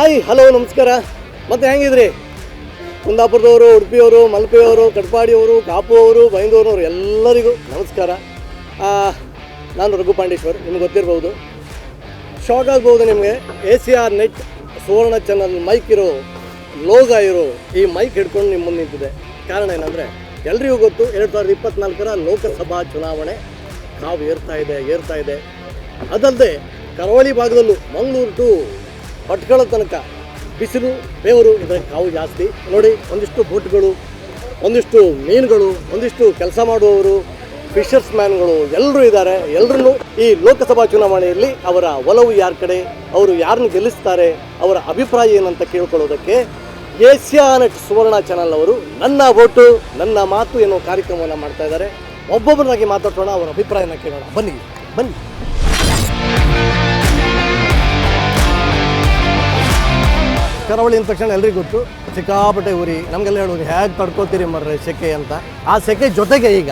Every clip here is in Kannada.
ಹಾಯ್ ಹಲೋ ನಮಸ್ಕಾರ. ಮತ್ತು ಹೆಂಗಿದ್ರಿ? ಕುಂದಾಪುರದವರು, ಉಡುಪಿಯವರು, ಮಲ್ಪೆಯವರು, ಕಟ್ಪಾಡಿಯವರು, ಕಾಪು ಅವರು, ಬೈಂದೂರವರು ಎಲ್ಲರಿಗೂ ನಮಸ್ಕಾರ. ನಾನು ರಘುಪಾಂಡೇಶ್ವರ್. ನಿಮ್ಗೆ ಗೊತ್ತಿರ್ಬೋದು, ಶಾಕ್ ಆಗ್ಬೋದು ನಿಮಗೆ. ACR ನೆಟ್ ಸುವರ್ಣ ಚಾನಲ್ ಮೈಕ್ ಇರೋ, ಲೋಗ ಇರೋ ಈ ಮೈಕ್ ಹಿಡ್ಕೊಂಡು ನಿಮ್ಮ ಮುಂದೆ ನಿಂತಿದೆ. ಕಾರಣ ಏನಂದರೆ, ಎಲ್ರಿಗೂ ಗೊತ್ತು 2024 ಲೋಕಸಭಾ ಚುನಾವಣೆ ಕಾವು ಏರ್ತಾ ಇದೆ. ಅದಲ್ಲದೆ ಕರಾವಳಿ ಭಾಗದಲ್ಲೂ ಮಂಗಳೂರು ಟು ಭಟ್ಕಳ ತನಕ ಬಿಸಿಲು, ಬೆವರು, ಇದರ ಕಾವು ಜಾಸ್ತಿ. ನೋಡಿ, ಒಂದಿಷ್ಟು ಬೋಟ್ಗಳು, ಒಂದಿಷ್ಟು ಮೀನುಗಳು, ಒಂದಿಷ್ಟು ಕೆಲಸ ಮಾಡುವವರು, ಫಿಶರ್ಸ್ ಮ್ಯಾನ್ಗಳು ಎಲ್ಲರೂ ಇದ್ದಾರೆ. ಎಲ್ಲರನ್ನೂ ಈ ಲೋಕಸಭಾ ಚುನಾವಣೆಯಲ್ಲಿ ಅವರ ಒಲವು ಯಾರ ಕಡೆ, ಅವರು ಯಾರನ್ನು ಗೆಲ್ಲಿಸ್ತಾರೆ, ಅವರ ಅಭಿಪ್ರಾಯ ಏನಂತ ಕೇಳ್ಕೊಳ್ಳೋದಕ್ಕೆ ACR ನೆಟ್ ಸುವರ್ಣ ಚಾನಲ್ ಅವರು ನನ್ನ ವೋಟು ನನ್ನ ಮಾತು ಎನ್ನುವ ಕಾರ್ಯಕ್ರಮವನ್ನು ಮಾಡ್ತಾ ಇದ್ದಾರೆ. ಒಬ್ಬೊಬ್ಬರಾಗಿ ಮಾತಾಡೋಣ, ಅವರ ಅಭಿಪ್ರಾಯನ ಕೇಳೋಣ. ಬನ್ನಿ. ಕರಾವಳಿ ಅಂದ ತಕ್ಷಣ ಎಲ್ರಿಗೂ ಗೊತ್ತು, ಸಿಕ್ಕಾಪಟ್ಟೆ ಊರಿ. ನಮಗೆಲ್ಲ ಹೇಳೋದು ಹೇಗೆ ತಡ್ಕೋತೀರಿ ಮರ್ರೆ ಸೆಕೆ ಅಂತ. ಆ ಸೆಕೆ ಜೊತೆಗೆ ಈಗ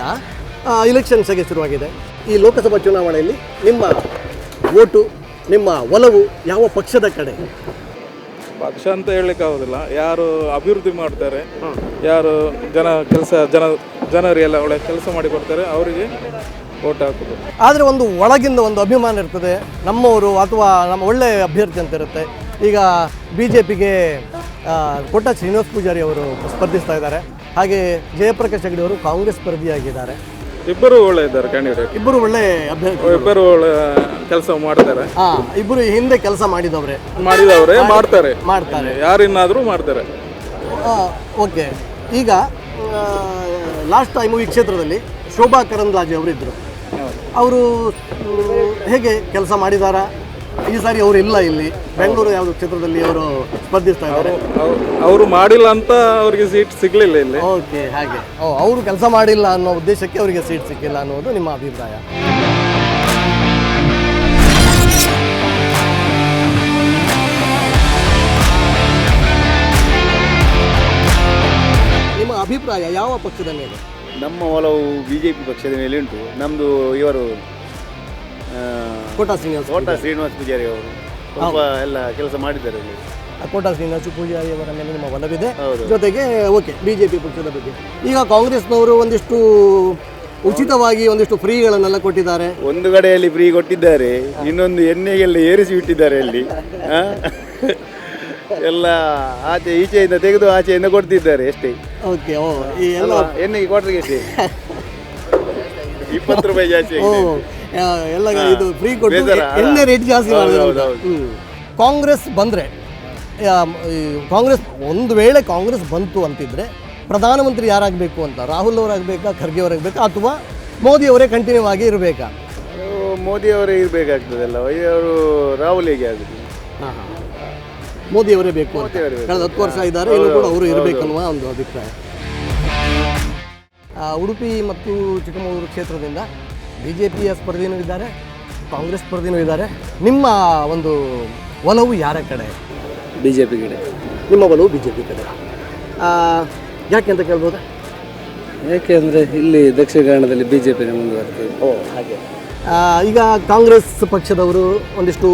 ಇಲೆಕ್ಷನ್ ಸೆಕೆ ಶುರುವಾಗಿದೆ. ಈ ಲೋಕಸಭಾ ಚುನಾವಣೆಯಲ್ಲಿ ನಿಮ್ಮ ವೋಟು, ನಿಮ್ಮ ಒಲವು ಯಾವ ಪಕ್ಷದ ಕಡೆ? ಪಕ್ಷ ಅಂತ ಹೇಳಲಿಕ್ಕೆ ಆಗೋದಿಲ್ಲ. ಯಾರು ಅಭಿವೃದ್ಧಿ ಮಾಡ್ತಾರೆ, ಯಾರು ಜನರಿಗೆಲ್ಲ ಒಳ್ಳೆ ಕೆಲಸ ಮಾಡಿ ಕೊಡ್ತಾರೆ, ಅವರಿಗೆ ವೋಟ್ ಹಾಕೋದು. ಆದರೆ ಒಂದು ಒಳಗಿಂದ ಒಂದು ಅಭಿಮಾನ ಇರ್ತದೆ, ನಮ್ಮವರು ಅಥವಾ ನಮ್ಮ ಒಳ್ಳೆಯ ಅಭ್ಯರ್ಥಿ ಅಂತ ಇರುತ್ತೆ. ಈಗ BJPಗೆ ಕೋಟ ಶ್ರೀನಿವಾಸ ಪೂಜಾರಿ ಅವರು ಸ್ಪರ್ಧಿಸ್ತಾ ಇದ್ದಾರೆ. ಹಾಗೆ ಜಯಪ್ರಕಾಶ್ ಹೆಗಡೆ ಅವರು ಕಾಂಗ್ರೆಸ್ ಸ್ಪರ್ಧಿಯಾಗಿದ್ದಾರೆ. ಇಬ್ಬರು ಒಳ್ಳೆ ಇದ್ದಾರೆ ಕ್ಯಾಂಡಿಡೇಟ್, ಇಬ್ಬರು ಒಳ್ಳೆ ಅಭ್ಯರ್ಥಿ, ಇಬ್ಬರು ಒಳ್ಳೆ ಕೆಲಸ ಮಾಡ್ತಾರೆ. ಇಬ್ಬರು ಹಿಂದೆ ಕೆಲಸ ಮಾಡಿದವರೇ ಮಾಡ್ತಾರೆ, ಯಾರಿನ್ನಾದರೂ ಮಾಡ್ತಾರೆ. ಓಕೆ. ಈಗ ಲಾಸ್ಟ್ ಟೈಮು ಈ ಕ್ಷೇತ್ರದಲ್ಲಿ ಶೋಭಾ ಕರಂದ್ಲಾಜೆ ಅವರಿದ್ದರು. ಅವರು ಹೇಗೆ ಕೆಲಸ ಮಾಡಿದಾರಾ? ಈ ಸಾರಿ ಅವರು ಇಲ್ಲ, ಇಲ್ಲಿ ಬೆಂಗಳೂರು ಯಾವುದು ಕ್ಷೇತ್ರದಲ್ಲಿ ಅವರು ಸ್ಪರ್ಧಿಸ್ತಾ ಇದ್ದಾರೆ. ಅವರು ಮಾಡಿಲ್ಲ ಅಂತ ಅವರಿಗೆ ಸೀಟ್ ಸಿಗಲಿಲ್ಲ ಇಲ್ಲಿ. ಓಕೆ, ಹಾಗೆ. ಅವರು ಕೆಲಸ ಮಾಡಿಲ್ಲ ಅನ್ನೋ ಉದ್ದೇಶಕ್ಕೆ ಅವರಿಗೆ ಸೀಟ್ ಸಿಕ್ಕಿಲ್ಲ ಅನ್ನೋದು ನಿಮ್ಮ ಅಭಿಪ್ರಾಯ. ನಿಮ್ಮ ಅಭಿಪ್ರಾಯ ಯಾವ ಪಕ್ಷದ ಮೇಲೆ? ನಮ್ಮ ಒಲವು BJP ಪಕ್ಷದ ಮೇಲೆ ಉಂಟು. ನಮ್ಮದು ಇವರು ಕೋಟ ಶ್ರೀನಿವಾಸ ಪೂಜಾರಿ ಅವರು ಸ್ವಲ್ಪ ಎಲ್ಲ ಕೆಲಸ ಮಾಡಿದ್ದಾರೆ. ಕೋಟ ಶ್ರೀನಿವಾಸ ಪೂಜಾರಿ ಅವರ ಮೇಲೆ ನಿಮ್ಮ ಒಲವಿದೆ. ಜೊತೆಗೆ ಓಕೆ, BJP ಪಕ್ಷದ ಬಗ್ಗೆ ಈಗ ಕಾಂಗ್ರೆಸ್ನವರು ಒಂದಿಷ್ಟು ಉಚಿತವಾಗಿ ಒಂದಿಷ್ಟು ಫ್ರೀಗಳನ್ನೆಲ್ಲ ಕೊಟ್ಟಿದ್ದಾರೆ. ಒಂದು ಕಡೆಯಲ್ಲಿ ಫ್ರೀ ಕೊಟ್ಟಿದ್ದಾರೆ, ಇನ್ನೊಂದು ಎಣ್ಣೆಗೆಲ್ಲ ಏರಿಸಿ ಬಿಟ್ಟಿದ್ದಾರೆ. ಅಲ್ಲಿ ಎಲ್ಲ ಆಚೆ ಈಚೆಯಿಂದ ತೆಗೆದು ಆಚೆಯಿಂದ ಕೊಡ್ತಿದ್ದಾರೆ ಅಷ್ಟೇ. ಓಕೆ. ಈ ಎಲ್ಲ ಎಣ್ಣೆಗೆ ಕೊಟ್ರಿಗೆ ಅಷ್ಟೇ 20 ರೂಪಾಯಿ ಜಾಸ್ತಿ ಎಲ್ಲ ಇದು ಫ್ರೀ ಕೊಟ್ಟು ಎಣ್ಣೆ ರೇಟ್ ಜಾಸ್ತಿ ಮಾಡಿದ್ರು. ಕಾಂಗ್ರೆಸ್ ಬಂದರೆ, ಒಂದು ವೇಳೆ ಕಾಂಗ್ರೆಸ್ ಬಂತು ಅಂತಿದ್ರೆ ಪ್ರಧಾನಮಂತ್ರಿ ಯಾರಾಗಬೇಕು ಅಂತ? ರಾಹುಲ್ ಅವರಾಗಬೇಕಾ, ಖರ್ಗೆ ಅವರಾಗಬೇಕಾ, ಅಥವಾ ಮೋದಿ ಅವರೇ ಕಂಟಿನ್ಯೂ ಆಗಿ ಇರಬೇಕಾ? ಮೋದಿ ಅವರೇ ಇರಬೇಕಾಗ್ತದಲ್ಲ, ಅವರು ರಾಹುಲ್ ಹೇಗೆ ಆಗುತ್ತೆ? ಮೋದಿ ಅವರೇ ಬೇಕು. ಕಳೆದ 10 ವರ್ಷ ಇದ್ದಾರೆ, ಇನ್ನು ಕೂಡ ಅವರು ಇರಬೇಕನ್ನುವ ಒಂದು ಅಭಿಪ್ರಾಯ. ಉಡುಪಿ ಮತ್ತು ಚಿಕ್ಕಮಗಳೂರು ಕ್ಷೇತ್ರದಿಂದ BJPಯ ಸ್ಪರ್ಧಿನೂ ಇದ್ದಾರೆ, ಕಾಂಗ್ರೆಸ್ ಸ್ಪರ್ಧಿನೂ ಇದ್ದಾರೆ. ನಿಮ್ಮ ಒಂದು ಒಲವು ಯಾರ ಕಡೆ? BJP ಕಡೆ. ನಿಮ್ಮ ಒಲವು BJP ಕಡೆ. ಯಾಕೆ ಅಂತ ಕೇಳ್ಬೋದಾ? ಯಾಕೆ ಅಂದರೆ ಇಲ್ಲಿ ದಕ್ಷಿಣ ಕನ್ನಡದಲ್ಲಿ BJPನೇ ಮುಂದುವರ್ತದೆ. ಹಾಗೆ. ಈಗ ಕಾಂಗ್ರೆಸ್ ಪಕ್ಷದವರು ಒಂದಿಷ್ಟು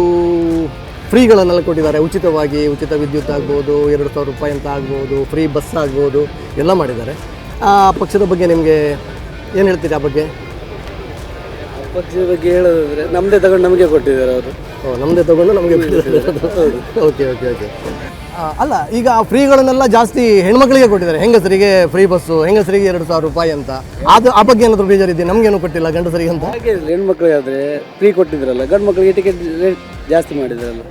ಫ್ರೀಗಳನ್ನೆಲ್ಲ ಕೊಟ್ಟಿದ್ದಾರೆ. ಉಚಿತವಾಗಿ, ಉಚಿತ ವಿದ್ಯುತ್ ಆಗ್ಬೋದು, 2,000 ರೂಪಾಯಿ ಅಂತ ಆಗ್ಬೋದು, ಫ್ರೀ ಬಸ್ ಆಗ್ಬೋದು, ಎಲ್ಲ ಮಾಡಿದ್ದಾರೆ. ಆ ಪಕ್ಷದ ಬಗ್ಗೆ ನಿಮಗೆ ಏನು ಹೇಳ್ತೀರಿ? ಆ ಬಗ್ಗೆ ಪಕ್ಷದ ಬಗ್ಗೆ ಹೇಳೋದಾದರೆ ನಮ್ಮದೇ ತಗೊಂಡು ನಮಗೆ ಕೊಟ್ಟಿದ್ದಾರೆ ಅವರು. ನಮ್ಮದೇ ತಗೊಂಡು ನಮಗೆ ಕೊಟ್ಟಿದ್ದಾರೆ. ಓಕೆ. ಅಲ್ಲ, ಈಗ ಆ ಫ್ರೀಗಳನ್ನೆಲ್ಲ ಜಾಸ್ತಿ ಹೆಣ್ಮಕ್ಳಿಗೆ ಕೊಟ್ಟಿದ್ದಾರೆ. ಹೆಂಗಸರಿಗೆ ಫ್ರೀ ಬಸ್ಸು, ಹೆಂಗಸರಿಗೆ 2,000 ರೂಪಾಯಿ ಅಂತ. ಆ ಬಗ್ಗೆ ಏನಾದರೂ ಬೇಜಾರಿದೆ? ನಮಗೇನು ಕೊಟ್ಟಿಲ್ಲ ಗಂಡಸರಿಗೆ ಅಂತ. ಹಾಗೆ ಹೆಣ್ಮಕ್ಳಿಗೆ ಆದರೆ ಫ್ರೀ ಕೊಟ್ಟಿದ್ರಲ್ಲ, ಗಂಡು ಮಕ್ಕಳಿಗೆ ಟಿಕೆಟ್ ರೇಟ್ ಜಾಸ್ತಿ ಮಾಡಿದ್ರಲ್ಲ,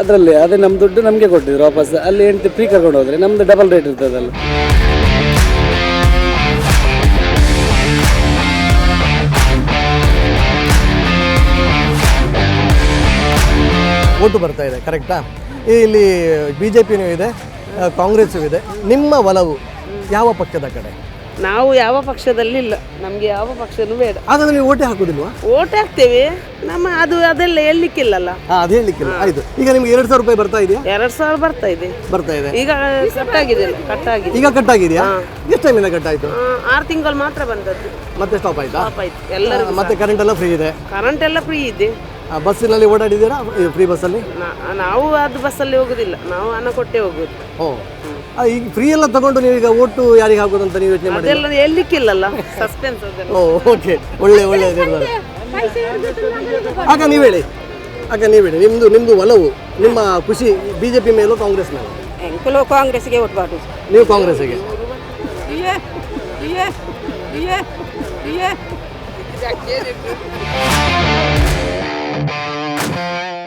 ಅದರಲ್ಲಿ ಅದೇ ನಮ್ಮ ದುಡ್ಡು ನಮಗೆ ಕೊಟ್ಟಿದ್ರು ವಾಪಸ್. ಅಲ್ಲಿ ಹೆಂಡತಿ ಫ್ರೀ ಕರ್ಕೊಂಡು ಹೋದರೆ ನಮ್ಮದು ಡಬಲ್ ರೇಟ್ ಇರ್ತದಲ್ಲ. ಓಟು ಬರ್ತಾ ಇದೆ, ಕರೆಕ್ಟಾ? ಇಲ್ಲಿ BJPನೂ ಇದೆ, ಕಾಂಗ್ರೆಸ್ಸೂ ಇದೆ. ನಿಮ್ಮ ಒಲವು ಯಾವ ಪಕ್ಷದ ಕಡೆ? ನಾವು ಯಾವ ಪಕ್ಷದಲ್ಲಿ ಇಲ್ಲ, ನಮಗೆ ಯಾವ ಪಕ್ಷನೂ ಬೇಡ. ಹಾಗಾದ್ರೆ ನೀವು ಓಟೇ ಹಾಕೋದಿಲ್ವಾ? ಓಟ್ ಹಾಕ್ತೇವೆ, ಅದೆಲ್ಲ ಹೇಳಲಿಕ್ಕಿಲ್ಲಲ್ಲ. ಅದು ಹೇಳಲಿಕ್ಕಿಲ್ಲ. ಆಯ್ತು. ಈಗ ನಿಮ್ಗೆ 2,000 ರೂಪಾಯಿ ಬರ್ತಾ ಇದೆಯಾ? 2,000 ಬರ್ತಾ ಇದೆ. ಈಗ ಕಟ್ಟಾಗಿದೆ. ಈಗ ಕಟ್ಟಾಗಿದೆಯಾ? ಎಷ್ಟು ಟೈಮಿಂದ ಕಟ್ಟಾಯ್ತು? 6 ತಿಂಗಳು ಮಾತ್ರ ಬಂದದ್ದು. ಮತ್ತೆ ಸ್ಟಾಪ್ ಆಯ್ತಾ? ಎಲ್ಲರಿಗೂ ಮತ್ತೆ ಕರೆಂಟ್ ಎಲ್ಲ ಫ್ರೀ ಇದೆ? ಕರೆಂಟ್ ಎಲ್ಲ ಫ್ರೀ ಇದೆ. ಬಸ್ಸಿನಲ್ಲಿ ಓಡಾಡಿದ್ದೀರಾ ಫ್ರೀ ಬಸ್ಸಲ್ಲಿ? ನಾವು ಅದು ಬಸ್ಸಲ್ಲಿ ಹೋಗುದಿಲ್ಲ, ನಾವು ಹಣ ಕೊಟ್ಟೆ ಹೋಗುದು. ಓ ಈಗ ಫ್ರೀ ಎಲ್ಲ ತಗೊಂಡು ನೀವೀಗ ಓಟು ಯಾರಿಗೆ ಹಾಕೋದಂತ ನೀವು ಯೋಚನೆ ಮಾಡಿ? ಅದೆಲ್ಲ ಹೇಳಲಿಕ್ಕಿಲ್ಲಲ್ಲ, ಸಸ್ಪೆನ್ಸ್ ಅದೆಲ್ಲ. ಓ ಓಕೆ, ಒಳ್ಳೆ ನಿರ್ಧಾರ. ಆಗ ನೀವು ಹೇಳಿ ನಿಮ್ಮದು ಒಲವು, ನಿಮ್ಮ ಖುಷಿ BJP ಮೇಲೂ ಕಾಂಗ್ರೆಸ್ ಮೇಲೂ? ಎಂಕುಲು ಕಾಂಗ್ರೆಸ್ಗೆ ಓಟ್ ಮಾಡುದು. ನೀವು ಕಾಂಗ್ರೆಸ್ಸಿಗೆ?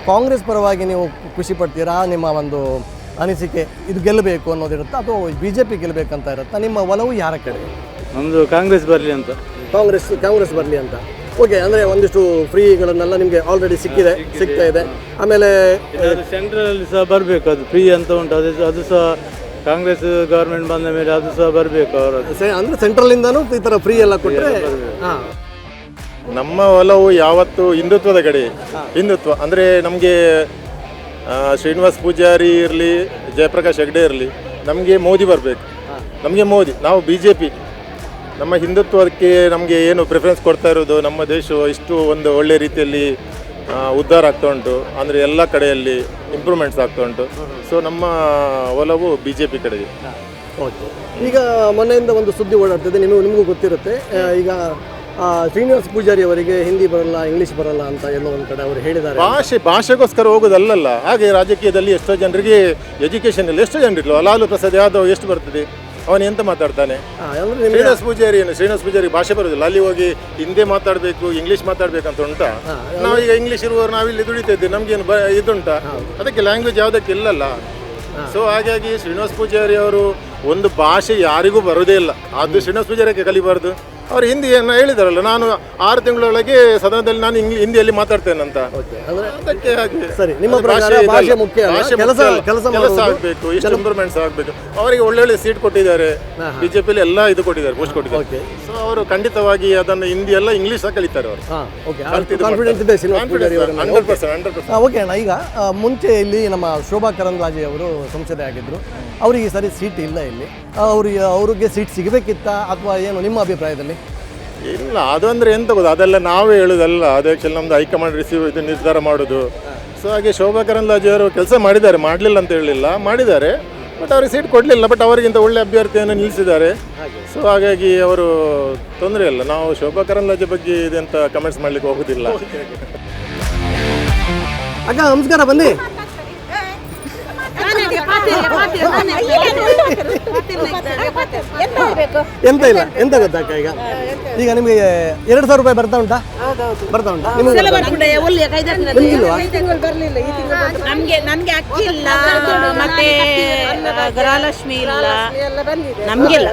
ಕಾಂಗ್ರೆಸ್ ಪರವಾಗಿ ನೀವು ಖುಷಿ ಪಡ್ತೀರಾ? ನಿಮ್ಮ ಒಂದು ಅನಿಸಿಕೆ ಇದು ಗೆಲ್ಲಬೇಕು ಅನ್ನೋದಿರುತ್ತಾ ಅಥವಾ BJP ಗೆಲ್ಲಬೇಕಂತ ಇರುತ್ತಾ? ನಿಮ್ಮ ಒಲವು ಯಾರ ಕಡೆ? ನಮ್ಮದು ಕಾಂಗ್ರೆಸ್ ಬರಲಿ ಅಂತ. ಕಾಂಗ್ರೆಸ್ ಬರಲಿ ಅಂತ. ಓಕೆ, ಅಂದರೆ ಒಂದಿಷ್ಟು ಫ್ರೀಗಳನ್ನೆಲ್ಲ ನಿಮಗೆ ಆಲ್ರೆಡಿ ಸಿಗ್ತಾ ಇದೆ. ಆಮೇಲೆ ಸೆಂಟ್ರಲ್ ಸಹ ಬರಬೇಕು, ಅದು ಫ್ರೀ ಅಂತ ಉಂಟು, ಅದು ಸಹ ಕಾಂಗ್ರೆಸ್ ಗೌರ್ಮೆಂಟ್ ಬಂದ ಮೇಲೆ ಅದು ಸಹ ಬರಬೇಕು ಅವರದ್ದು. ಅಂದರೆ ಸೆಂಟ್ರಲಿಂದನೂ ಈ ಥರ ಫ್ರೀ ಎಲ್ಲ ಕೊಟ್ಟರೆ. ಹಾಂ, ನಮ್ಮ ಒಲವು ಯಾವತ್ತು ಹಿಂದುತ್ವದ ಕಡೆ. ಹಿಂದುತ್ವ ಅಂದರೆ ನಮಗೆ ಶ್ರೀನಿವಾಸ್ ಪೂಜಾರಿ ಇರಲಿ, ಜಯಪ್ರಕಾಶ್ ಹೆಗ್ಡೆ ಇರಲಿ, ನಮಗೆ ಮೋದಿ ಬರಬೇಕು. ನಮಗೆ ಮೋದಿ, ನಾವು BJP. ನಮ್ಮ ಹಿಂದುತ್ವಕ್ಕೆ ನಮಗೆ ಏನು ಪ್ರಿಫರೆನ್ಸ್ ಕೊಡ್ತಾ ಇರೋದು, ನಮ್ಮ ದೇಶ ಇಷ್ಟು ಒಂದು ಒಳ್ಳೆ ರೀತಿಯಲ್ಲಿ ಉದ್ಧಾರ ಆಗ್ತಾ ಉಂಟು, ಅಂದರೆ ಎಲ್ಲ ಕಡೆಯಲ್ಲಿ ಇಂಪ್ರೂವ್ಮೆಂಟ್ಸ್ ಆಗ್ತಾ ಉಂಟು. ಸೊ ನಮ್ಮ ಒಲವು BJP ಕಡೆಗೆ. ಓಕೆ, ಈಗ ಮೊನ್ನೆಯಿಂದ ಒಂದು ಸುದ್ದಿ ಓಡಾಡ್ತಿದೆ, ನಿಮಗೂ ಗೊತ್ತಿರುತ್ತೆ. ಈಗ ಶ್ರೀನಿವಾಸ್ ಪೂಜಾರಿ ಅವರಿಗೆ ಹಿಂದಿ ಬರಲ್ಲ, ಇಂಗ್ಲೀಷ್ ಬರಲ್ಲ ಅಂತ ಎಲ್ಲೋ ಒಂದು ಕಡೆ ಅವರು ಹೇಳಿದ್ದಾರೆ. ಭಾಷೆಗೋಸ್ಕರ ಹೋಗೋದಲ್ಲ. ಹಾಗೆ ರಾಜಕೀಯದಲ್ಲಿ ಎಷ್ಟೋ ಜನರಿಗೆ ಎಜುಕೇಷನ್ ಇಲ್ಲ, ಎಷ್ಟೋ ಜನರಿಲ್ಲ. ಲಾಲು ಪ್ರಸಾದ್ ಯಾದವ್ ಎಷ್ಟು ಬರ್ತದೆ, ಅವನು ಎಂತ ಮಾತಾಡ್ತಾನೆ? ಶ್ರೀನಿವಾಸ್ ಪೂಜಾರಿ ಭಾಷೆ ಬರೋದಿಲ್ಲ. ಅಲ್ಲಿ ಹೋಗಿ ಹಿಂದಿ ಮಾತಾಡಬೇಕು, ಇಂಗ್ಲೀಷ್ ಮಾತಾಡ್ಬೇಕಂತ ಉಂಟಾ? ನಾವೀಗ ಇಂಗ್ಲೀಷ್ ಇರುವವರು ನಾವಿಲ್ಲಿ ದುಡಿತಾ ಇದ್ದೀವಿ, ನಮ್ಗೇನು ಇದುಂಟಾ? ಅದಕ್ಕೆ ಲ್ಯಾಂಗ್ವೇಜ್ ಯಾವುದಕ್ಕೆ ಇಲ್ಲಲ್ಲ. ಸೊ ಹಾಗಾಗಿ ಶ್ರೀನಿವಾಸ್ ಪೂಜಾರಿ ಅವರು ಒಂದು ಭಾಷೆ ಯಾರಿಗೂ ಬರೋದೇ ಇಲ್ಲ, ಅದು ಶ್ರೀನಿವಾಸ್ ಪೂಜಾರಿಗೆ ಕಲಿಬಾರ್ದು. ಅವರು ಹಿಂದಿಯನ್ನು ಹೇಳಿದಾರಲ್ಲ, ನಾನು 6 ತಿಂಗಳೊಳಗೆ ಸದನದಲ್ಲಿ ನಾನು ಹಿಂದಿಯಲ್ಲಿ ಮಾತಾಡ್ತೇನೆ ಅಂತ. ಅದಕ್ಕೆ ಹಾಗೆ ಸರಿ, ನಿಮ್ಮ ಪ್ರಕಾರ ಭಾಷೆ ಮುಖ್ಯ ಅಲ್ಲ, ಕೆಲಸ ಆಗಬೇಕು, ಇಷ್ಟು ಇಂಪ್ರೂವ್ಮೆಂಟ್ಸ್ ಆಗಬೇಕು. ಅವರಿಗೆ ಒಳ್ಳೊಳ್ಳೆ ಸೀಟ್ ಕೊಟ್ಟಿದ್ದಾರೆ, BJPಯಲ್ಲಿ ಎಲ್ಲ ಇದು ಕೊಟ್ಟಿದ್ದಾರೆ, ಪೋಸ್ಟ್ ಕೊಟ್ಟಿದ್ದಾರೆ. ಸೊ ಅವರು ಖಂಡಿತವಾಗಿ ಅದನ್ನು ಹಿಂದಿ ಎಲ್ಲ ಇಂಗ್ಲೀಷ್ ಸಹ ಕಲಿತಾರೆ ಅವರು. 100%. ಓಕೆ ಅಣ್ಣ, ಈಗ ಮುಂಚೆ ಇಲ್ಲಿ ನಮ್ಮ ಶೋಭಾ ಕರಂದ್ಲಾಜೆ ಅವರು ಸಂಸದೆ ಆಗಿದ್ರು, ಅವರಿಗೆ ಈ ಸರಿ ಸೀಟ್ ಇಲ್ಲ ಇಲ್ಲಿ. ಅವ್ರಿಗೆ ಸೀಟ್ ಸಿಗಬೇಕಿತ್ತ ಅಥವಾ ಏನು ನಿಮ್ಮ ಅಭಿಪ್ರಾಯದಲ್ಲಿ? ಇಲ್ಲ, ಅದು ಅಂದರೆ ಎಂತ ಗೊತ್ತು, ಅದೆಲ್ಲ ನಾವೇ ಹೇಳೋದಲ್ಲ, ಅದು ಆ್ಯಕ್ಚುಲಿ ನಮ್ಮದು ಹೈಕಮಾಂಡ್ ಇದು ನಿರ್ಧಾರ ಮಾಡೋದು. ಸೊ ಹಾಗೆ ಶೋಭಾ ಕರಂದ್ಲಾಜೆ ಅವರು ಕೆಲಸ ಮಾಡಿದ್ದಾರೆ, ಮಾಡಲಿಲ್ಲ ಅಂತ ಹೇಳಲಿಲ್ಲ, ಮಾಡಿದ್ದಾರೆ. ಬಟ್ ಅವ್ರಿಗೆ ಸೀಟ್ ಕೊಡಲಿಲ್ಲ, ಬಟ್ ಅವರಿಗಿಂತ ಒಳ್ಳೆ ಅಭ್ಯರ್ಥಿಯನ್ನು ನಿಲ್ಲಿಸಿದ್ದಾರೆ. ಸೊ ಹಾಗಾಗಿ ಅವರು ತೊಂದರೆ ಇಲ್ಲ. ನಾವು ಶೋಭಾ ಕರಂದ್ಲಾಜೆ ಬಗ್ಗೆ ಇದೆಂತ ಕಮೆಂಟ್ಸ್ ಮಾಡಲಿಕ್ಕೆ ಹೋಗೋದಿಲ್ಲ. ಅಕ್ಕ ನಮಸ್ಕಾರ, ಬನ್ನಿ. ಎಂತ ಇಲ್ಲ, ಎಂತ ಗೊತ್ತಾಕ, ಈಗ ನಿಮಗೆ 2,000 ರೂಪಾಯಿ ಬರ್ತಾ ಉಂಟಾ? ನಿಮಗೆ ನಮ್ಗೆ ಅಕ್ಕಿ ಇಲ್ಲ, ಮತ್ತೆ ಗೃಹಲಕ್ಷ್ಮಿ ಇಲ್ಲ, ನಮ್ಗೆಲ್ಲ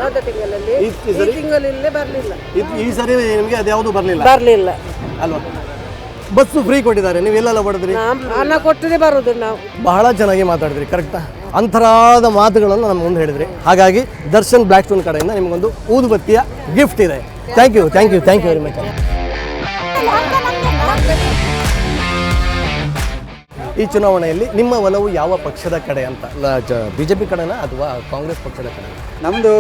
ಈ ಸರಿ ನಿಮಗೆ ಅದ್ಯಾವುದು ಬರಲಿಲ್ಲ ಅಲ್ವಾ? ಬಸ್ಸು ಫ್ರೀ ಕೊಟ್ಟಿದ್ದಾರೆ, ನೀವು ಎಲ್ಲೆಲ್ಲ ಬಡಿದ್ರಿ? ಹಣ ಕೊಟ್ಟರೆ ಬರೋದು ನಾವು. ಬಹಳ ಚೆನ್ನಾಗಿ ಮಾತಾಡಿದ್ರಿ, ಕರೆಕ್ಟಾ? ಅಂತರಾದ ಮಾತುಗಳನ್ನು ನಮ್ಮ ಮುಂದೆ ಹೇಳಿದ್ರಿ. ಹಾಗಾಗಿ ದರ್ಶನ್ ಬ್ಲ್ಯಾಕ್ ಸ್ಟೋನ್ ಕಡೆಯಿಂದ ನಿಮಗೊಂದು ಊದುಬತ್ತಿಯ ಗಿಫ್ಟ್ ಇದೆ. Thank you very much. ಈ ಚುನಾವಣೆಯಲ್ಲಿ ನಿಮ್ಮ ಒಲವು ಯಾವ ಪಕ್ಷದ ಕಡೆ ಅಂತ? BJP ಕಡೆನಾ ಅಥವಾ ಕಾಂಗ್ರೆಸ್ ಪಕ್ಷದ ಕಡೆ? ನಮ್ಮದು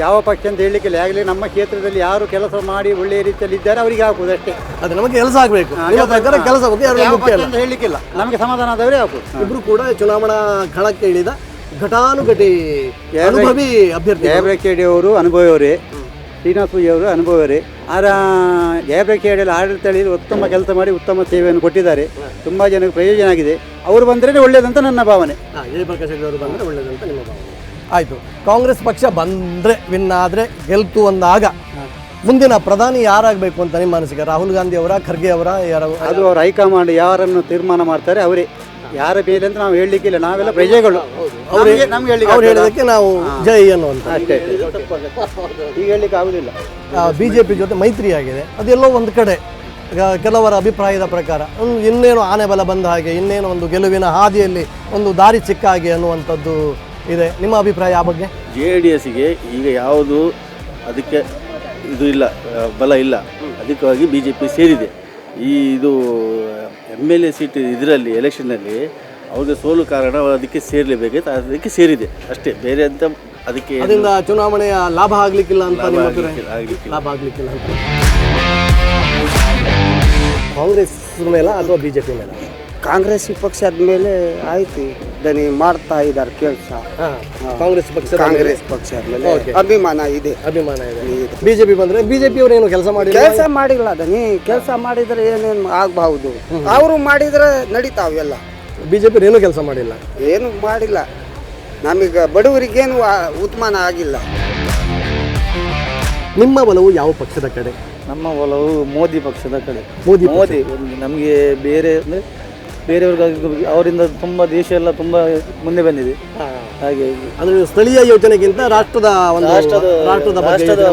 ಯಾವ ಪಕ್ಷ ಅಂತ ಹೇಳಲಿಕ್ಕಿಲ್ಲ. ಆಗಲಿ ನಮ್ಮ ಕ್ಷೇತ್ರದಲ್ಲಿ ಯಾರು ಕೆಲಸ ಮಾಡಿ ಒಳ್ಳೆಯ ರೀತಿಯಲ್ಲಿ ಇದ್ದಾರೆ ಅವರಿಗೆ ಹಾಕುವುದು ಅಷ್ಟೇ. ಅದು ನಮಗೆ ಕೆಲಸ ಆಗಬೇಕು, ಕೆಲಸ ಅಂತ ಹೇಳಲಿಕ್ಕಿಲ್ಲ, ನಮಗೆ ಸಮಾಧಾನ ಆದವರೇ ಹಾಕುದು. ಇಬ್ರು ಕೂಡ ಚುನಾವಣಾ ಕಣಕ್ಕೆ ಇಳಿದ ಘಟಾನುಘಟಿ ಅನುಭವಿ ಅಭ್ಯರ್ಥಿ. ಜಯಪ್ರಕಾಶ್ ಅವರು ಅನುಭವಿಯವರೇ, ಶ್ರೀನಿವಾಸ ಪೂಜಾರಿ ಅವರು ಅನುಭವರೇ. ಜಯಪ್ರಕಾಶ್ ಆಡಳಿತದಲ್ಲಿ ಉತ್ತಮ ಕೆಲಸ ಮಾಡಿ ಉತ್ತಮ ಸೇವೆಯನ್ನು ಕೊಟ್ಟಿದ್ದಾರೆ, ತುಂಬ ಜನಕ್ಕೆ ಪ್ರಯೋಜನ ಆಗಿದೆ. ಅವರು ಬಂದರೆ ಒಳ್ಳೆಯದಂತ ನನ್ನ ಭಾವನೆ. ಜಯಪ್ರಕಾಶ್ ಅವರು ಬಂದರೆ ಒಳ್ಳೆಯದಂತ ನಿಮ್ಮ ಭಾವನೆ. ಆಯಿತು, ಕಾಂಗ್ರೆಸ್ ಪಕ್ಷ ಬಂದರೆ ವಿನ್ ಆದರೆ ಗೆಲ್ತು ಅಂದಾಗ ಮುಂದಿನ ಪ್ರಧಾನಿ ಯಾರಾಗಬೇಕು ಅಂತ ನಿಮ್ಮ ಅನಿಸಿಕೆ? ರಾಹುಲ್ ಗಾಂಧಿ ಅವರ, ಖರ್ಗೆ ಅವರ, ಯಾರು? ಅದು ಅವ್ರ ಹೈಕಮಾಂಡ್ ಯಾರನ್ನು ತೀರ್ಮಾನ ಮಾಡ್ತಾರೆ ಅವರೇ, ಯಾರ ಮೇಲೆ ಅಂತ ನಾವು ಹೇಳಲಿಕ್ಕಿಲ್ಲ. ನಾವೆಲ್ಲ ಪ್ರಜೆಗಳು, ಅವ್ರು ಹೇಳೋದಕ್ಕೆ ನಾವು ಜೈ ಅನ್ನುವಂಥ ಅಷ್ಟೇ. ಈಗ ಹೇಳಲಿಕ್ಕೆ ಆಗುದಿಲ್ಲ. BJP ಜೊತೆ ಮೈತ್ರಿ ಆಗಿದೆ, ಅದೆಲ್ಲೋ ಒಂದು ಕಡೆ ಕೆಲವರ ಅಭಿಪ್ರಾಯದ ಪ್ರಕಾರ ಇನ್ನೇನು ಆನೆ ಬಲ ಬಂದ ಹಾಗೆ, ಇನ್ನೇನು ಒಂದು ಗೆಲುವಿನ ಹಾದಿಯಲ್ಲಿ ಒಂದು ದಾರಿ ಸಿಕ್ಕ ಹಾಗೆ ಅನ್ನುವಂಥದ್ದು ಇದೆ. ನಿಮ್ಮ ಅಭಿಪ್ರಾಯ ಆ ಬಗ್ಗೆ? JDSಗೆ ಈಗ ಯಾವುದು ಅದಕ್ಕೆ ಇದು ಇಲ್ಲ, ಬಲ ಇಲ್ಲ, ಅದಕ್ಕಾಗಿ BJP ಸೇರಿದೆ. ಇದು MLA ಸೀಟ್ ಇದರಲ್ಲಿ ಎಲೆಕ್ಷನ್ನಲ್ಲಿ ಅವ್ರಿಗೆ ಸೋಲು ಕಾರಣ, ಅದಕ್ಕೆ ಸೇರಲೇಬೇಕಾಯ್ತು, ಅದಕ್ಕೆ ಸೇರಿದೆ ಅಷ್ಟೇ, ಬೇರೆ ಅಂತ ಅದಕ್ಕೆ ಅದರಿಂದ ಚುನಾವಣೆಯ ಲಾಭ ಆಗಲಿಕ್ಕಿಲ್ಲ ಅಂತ. ಲಾಭ ಆಗಲಿಕ್ಕಿಲ್ಲ ಅಂತ ಕಾಂಗ್ರೆಸ್ ಮೇಲ ಅಥವಾ ಬಿಜೆಪಿ ಮೇಲ? ಕಾಂಗ್ರೆಸ್ ಪಕ್ಷದ ಮೇಲೆ ಆಯ್ತು ದನಿ ಮಾಡ್ತಾ ಇದ್ದಾರೆ ಕೆಲಸ. ಕಾಂಗ್ರೆಸ್ ಪಕ್ಷ ಕಾಂಗ್ರೆಸ್ ಪಕ್ಷದ ಮೇಲೆ ಅಭಿಮಾನ ಇದೆ. ಬಿಜೆಪಿ ಬಂದ್ರೆ ಬಿಜೆಪಿ ಅವರು ಏನು ಕೆಲಸ ಮಾಡಿಲ್ಲ? ಕೆಲಸ ಮಾಡಿಲ್ಲ ದನಿ. ಕೆಲಸ ಮಾಡಿದ್ರೆ ಏನೇನು ಆಗಬಹುದು, ಅವರು ಮಾಡಿದ್ರೆ ನಡೀತಾವೆಲ್ಲ. ಬಿಜೆಪಿ ಏನು ಕೆಲಸ ಮಾಡಿಲ್ಲ, ಏನು ಮಾಡಿಲ್ಲ. ನಮಗೆ ಬಡವರಿಗೇನು ಉತ್ಮಾನ ಆಗಿಲ್ಲ. ನಿಮ್ಮ ಒಲವು ಯಾವ ಪಕ್ಷದ ಕಡೆ? ನಮ್ಮ ಒಲವು ಮೋದಿ ಪಕ್ಷದ ಕಡೆ. ಮೋದಿ ಮೋದಿ ನಮಗೆ ಬೇರೆ ಅಂದರೆ ಬೇರೆಯವ್ರಿಗಾಗಿ ಅವರಿಂದ ತುಂಬ ದೇಶ ಎಲ್ಲ ತುಂಬ ಮುಂದೆ ಬಂದಿದೆ. ಹಾಗೆ ಅಂದ್ರೆ ಸ್ಥಳೀಯ ಯೋಜನೆಗಿಂತ ರಾಷ್ಟ್ರದ